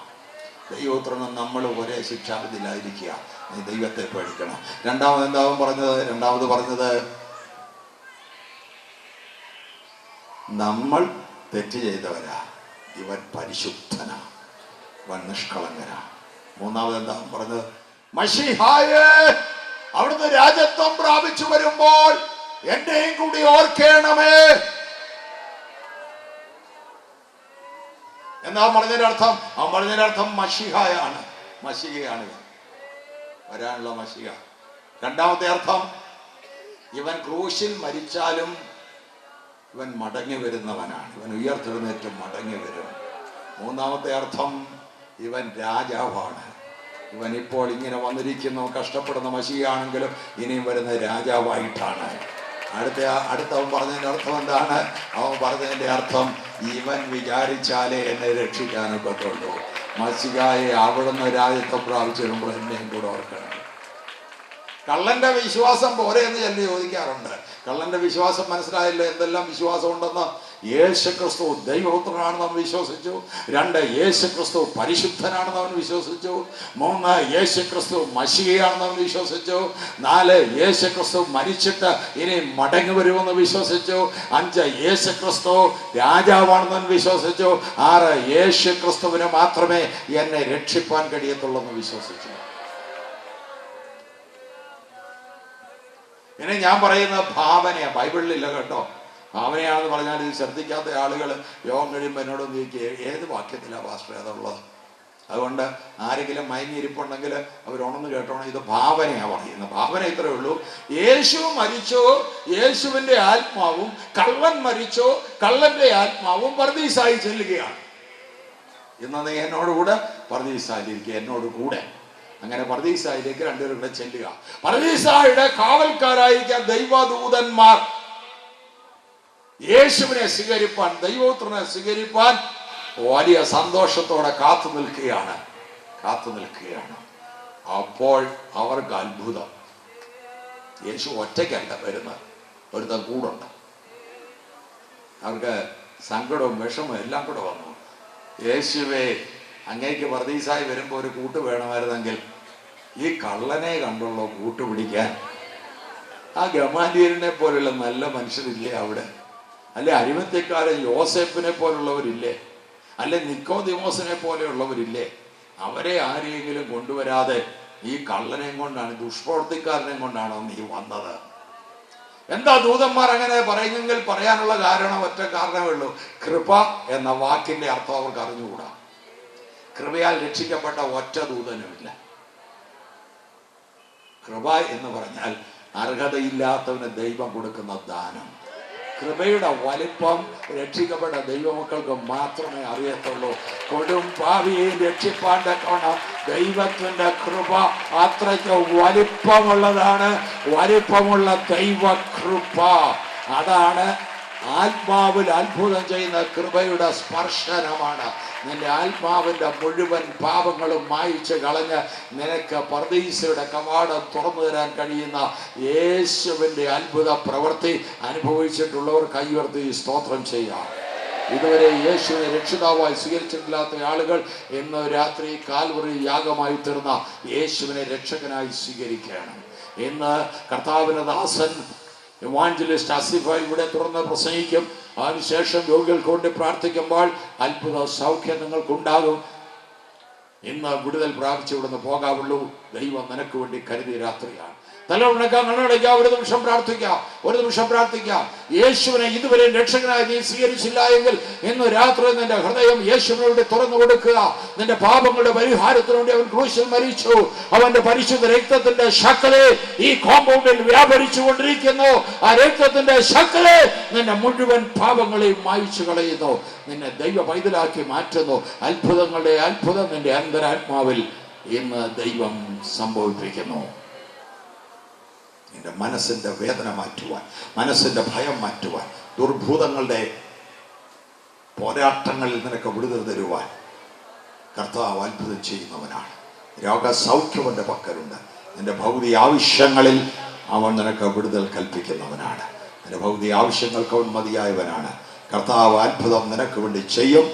ദൈവപുത്രനും നമ്മൾ ഒരേ ശിക്ഷാവിധിയിലായിരിക്കുക. നീ ദൈവത്തെ പേടിക്കണം. രണ്ടാമത് പറഞ്ഞത് നമ്മൾ തെറ്റ് ചെയ്തവരാ, ഇവൻ പരിശുദ്ധനാ, ഇവൻ നിഷ്കളങ്കനാ. മൂന്നാമത് എന്താ പറഞ്ഞത്? മശീഹായേ, അവിടുന്ന് രാജത്വം പ്രാപിച്ചു വരുമ്പോൾ എന്നെയും കൂടി ഓർക്കണമേ. എന്താ പറഞ്ഞതിന്റെ അർത്ഥം? അവൻ പറഞ്ഞതിന്റെ അർത്ഥം മശീഹായാണ്, വരാനുള്ള മശീഹ. രണ്ടാമത്തെ അർത്ഥം, ഇവൻ ക്രൂശിൽ മരിച്ചാലും ഇവൻ മടങ്ങി വരുന്നവനാണ്, ഇവൻ ഉയർത്തെഴുന്നേറ്റ് മടങ്ങി വരും. മൂന്നാമത്തെ അർത്ഥം, ഇവൻ രാജാവാണ്. ഇവൻ ഇപ്പോൾ ഇങ്ങനെ വന്നിരിക്കുന്നു, കഷ്ടപ്പെടുന്ന മശീഹാണെങ്കിലും ഇനിയും വരുന്ന രാജാവായിട്ടാണ്. അടുത്തവൻ പറഞ്ഞതിന്റെ അർത്ഥം എന്താണ്? അവൻ പറഞ്ഞതിന്റെ അർത്ഥം, ഇവൻ വിചാരിച്ചാലേ എന്നെ രക്ഷിക്കാനൊക്കത്തുള്ളൂ. മശീഹായെ അവിടുന്ന് രാജ്യത്വം പ്രാപിച്ചു വരുമ്പോൾ എന്നെയും കൂടെ ഓർക്കണം. കള്ളന്റെ വിശ്വാസം പോരെ എന്ന് ചിലർ ചോദിക്കാറുണ്ട്. കള്ളന്റെ വിശ്വാസം മനസ്സിലായല്ലോ എന്തെല്ലാം വിശ്വാസം ഉണ്ടെന്ന്. യേശുക്രിസ്തു ദൈവപുത്രനാണെന്ന് അവൻ വിശ്വസിച്ചു. 2, യേശുക്രിസ്തു പരിശുദ്ധനാണെന്ന് അവൻ വിശ്വസിച്ചു. 3, യേശുക്രിസ്തു മശീഹയാണെന്ന് അവൻ വിശ്വസിച്ചു. 4, യേശുക്രിസ്തു മരിച്ചിട്ട് ഇനി മടങ്ങി വരുമെന്ന് വിശ്വസിച്ചു. 5, യേശുക്രിസ്തു രാജാവാണെന്ന് അവൻ വിശ്വസിച്ചു. 6, യേശുക്രിസ്തുവിന് മാത്രമേ എന്നെ രക്ഷിപ്പാൻ കഴിയത്തുള്ളൂ എന്ന് വിശ്വസിച്ചു. പിന്നെ ഞാൻ പറയുന്ന ഭാവനയാ, ബൈബിളിലില്ല കേട്ടോ. ഭാവനയാണെന്ന് പറഞ്ഞാൽ ഇത് ശ്രദ്ധിക്കാത്ത ആളുകൾ യോഗം കഴിയുമ്പോൾ എന്നോടൊന്ന് ചോദിക്കുക, ഏത് വാക്യത്തിലാണ് പാസ്റ്റർ അതുള്ളത്? അതുകൊണ്ട് ആരെങ്കിലും മയങ്ങിയിരിപ്പുണ്ടെങ്കിൽ അവരുണർന്ന് കേട്ടോണം, ഇത് ഭാവനയാണ് പറയുന്നത്. ഭാവന ഇത്രയേ ഉള്ളൂ. യേശു മരിച്ചോ, യേശുവിൻ്റെ ആത്മാവും, കള്ളൻ മരിച്ചോ, കള്ളന്റെ ആത്മാവും പർദീസായി ചെല്ലുകയാണ്. ഇന്ന് നീ എന്നോടുകൂടെ പർദീസായിരിക്കുക, എന്നോട് കൂടെ. അങ്ങനെ പർദീസായിലേക്ക് 2 പേരും കൂടെ ചെല്ലുക. പർദീസായുടെ കാവൽക്കാരായിരിക്കാൻ ദൈവദൂതന്മാർ യേശുവിനെ സ്വീകരിപ്പാൻ, ദൈവപുത്രനെ സ്വീകരിപ്പാൻ വലിയ സന്തോഷത്തോടെ കാത്തു നിൽക്കുകയാണ്. അപ്പോൾ അവർക്ക് അത്ഭുതം. യേശു ഒറ്റയ്ക്കല്ല വരുന്നത്, ഒരുത്തൻ കൂടുണ്ട്. അവർക്ക് സങ്കടവും വിഷമവും എല്ലാം കൂടെ വന്നു. യേശുവേ, അങ്ങേക്ക് പർദീസായി വരുമ്പോൾ ഒരു കൂട്ട് വേണമായിരുന്നെങ്കിൽ ഈ കള്ളനെ കണ്ടുള്ളൂ കൂട്ടുപിടിക്കാൻ. ആ ഗമാലിയലിനെ പോലുള്ള നല്ല മനുഷ്യരില്ലേ അവിടെ? അല്ലെ അരിമത്യക്കാരൻ യോസേപ്പിനെ പോലുള്ളവരില്ലേ? അല്ലെ നിക്കോദിമോസിനെ പോലെയുള്ളവരില്ലേ? അവരെ ആരെയെങ്കിലും കൊണ്ടുവരാതെ ഈ കള്ളനെയും കൊണ്ടാണ്, ദുഷ്പ്രവർത്തിക്കാരനെയും കൊണ്ടാണോ നീ വന്നത്? എന്താ ദൂതന്മാർ അങ്ങനെ പറയുന്നെങ്കിൽ പറയാനുള്ള കാരണം ഒറ്റ കാരണമേ ഉള്ളൂ. കൃപ എന്ന വാക്കിന്റെ അർത്ഥം അവർക്ക് അറിഞ്ഞുകൂടാ. കൃപയാൽ രക്ഷിക്കപ്പെട്ട ഒറ്റ ദൂതനുമില്ല. കൃപ എന്ന് പറഞ്ഞാൽ അർഹതയില്ലാത്തവന് ദൈവം കൊടുക്കുന്ന ദാനം. കൃപയുടെ വലിപ്പം രക്ഷിക്കപ്പെട്ട ദൈവമക്കൾക്ക് മാത്രമേ അറിയത്തുള്ളൂ. കൊടും പാപിയെയും രക്ഷിപ്പാൻ തക്കവണ്ണം ദൈവത്തിന്റെ കൃപ അത്രയ്ക്ക് വലിപ്പമുള്ളതാണ്. വലിപ്പമുള്ള ദൈവകൃപ, അതാണ് ആത്മാവിൽ അത്ഭുതം ചെയ്യുന്ന കൃപയുടെ സ്പർശനമാണ്. നിന്റെ ആത്മാവിന്റെ മുഴുവൻ പാപങ്ങളും മായിച്ച് കളഞ്ഞ് നിനക്ക് പർദീസയുടെ കവാടം തുറന്നു തരാൻ കഴിയുന്ന യേശുവിന്റെ അത്ഭുത പ്രവൃത്തി അനുഭവിച്ചിട്ടുള്ളവർ കൈയുയർത്തി സ്തോത്രം ചെയ്യാം. ഇതുവരെ യേശുവിനെ രക്ഷിതാവായി സ്വീകരിച്ചിട്ടില്ലാത്ത ആളുകൾ ഇന്ന് രാത്രി കാൽവറി യാഗമായി തീർന്ന യേശുവിനെ രക്ഷകനായി സ്വീകരിക്കുകയാണ്. ഇന്ന് കർത്താവിന്റെ ദാസൻ ഇവാഞ്ചലിസ്റ്റ് അസിഫ ഇവിടെ തുറന്ന് പ്രസംഗിക്കും. അതിനുശേഷം രോഗികൾക്ക് വേണ്ടി പ്രാർത്ഥിക്കുമ്പോൾ അത്ഭുത സൗഖ്യം നിങ്ങൾക്കുണ്ടാകും. ഇന്ന് വിടുതൽ പ്രാപിച്ച് ഇവിടുന്ന് പോകാവുള്ളൂ. ദൈവം നിനക്ക് വേണ്ടി കരുതിയ രാത്രിയാണ്. തലമുണക്കാം, കണ്ണടയ്ക്കാം, ഒരു നിമിഷം പ്രാർത്ഥിക്കാം, ഒരു നിമിഷം പ്രാർത്ഥിക്കാം. യേശുവിനെ ഇതുവരെ രക്ഷകനായി നീ സ്വീകരിച്ചില്ല എങ്കിൽ ഇന്ന് രാത്രി നിന്റെ ഹൃദയം യേശുവിനോട് തുറന്നു കൊടുക്കുക. നിന്റെ പാപങ്ങളുടെ പരിഹാരത്തിനു വേണ്ടി അവൻ ക്രൂശിൽ മരിച്ചു. അവന്റെ പരിശുദ്ധ രക്തത്തിന്റെ ശക്തി ഈ കോമ്പൗണ്ടിൽ വ്യാപരിച്ചു കൊണ്ടിരിക്കുന്നു. ആ രക്തത്തിന്റെ ശക്തി നിന്റെ മുഴുവൻ പാപങ്ങളെയും മായിച്ചു കളയുന്നു. നിന്നെ ദൈവ പൈതലാക്കി മാറ്റുന്നു. അത്ഭുതങ്ങളുടെ അത്ഭുതം നിന്റെ അന്തരാത്മാവിൽ ഇന്ന് ദൈവം സംഭവിപ്പിക്കുന്നു. നിന്റെ മനസ്സിന്റെ വേദന മാറ്റുവാൻ, മനസ്സിന്റെ ഭയം മാറ്റുവാൻ, ദുർഭൂതങ്ങളുടെ പോരാട്ടങ്ങളിൽ നിനക്ക് വിടുതൽ തരുവാൻ കർത്താവ് അത്ഭുതം ചെയ്യുന്നവനാണ്. രോഗസൗഖ്യവന്റെ പക്കലുണ്ട്. നിന്റെ ഭൗതിക ആവശ്യങ്ങളിൽ അവൻ നിനക്ക് വിടുതൽ കൽപ്പിക്കുന്നവനാണ്. നിന്റെ ഭൗതിക ആവശ്യങ്ങൾക്ക് അവൻ മതിയായവനാണ്. കർത്താവ് അത്ഭുതം നിനക്ക് വേണ്ടി ചെയ്യും.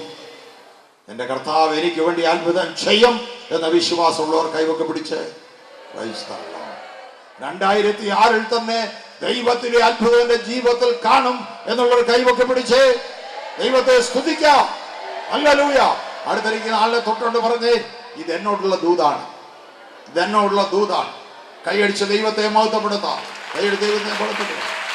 എന്റെ കർത്താവ് എനിക്ക് വേണ്ടി അത്ഭുതം ചെയ്യും എന്ന വിശ്വാസമുള്ളവർ കൈവൊക്കെ പിടിച്ച് 2006 തന്നെ ദൈവത്തിന്റെ അത്ഭുതം എന്റെ ജീവിതത്തിൽ കാണും എന്നുള്ളവർ കൈവൊക്കെ പിടിച്ച് ദൈവത്തെ സ്തുതിക്കാം. ഹല്ലേലൂയ. അടുത്തിരിക്കുന്ന ആളെ തൊട്ടുകൊണ്ട് പറഞ്ഞേ, ഇത് എന്നോടുള്ള ദൂതാണ്, ഇതെന്നോടുള്ള ദൂതാണ്. കൈയടിച്ച് ദൈവത്തെ മഹത്വപ്പെടുത്താം. കൈയടിച്ച് ദൈവത്തെ മഹത്വപ്പെടുത്താം.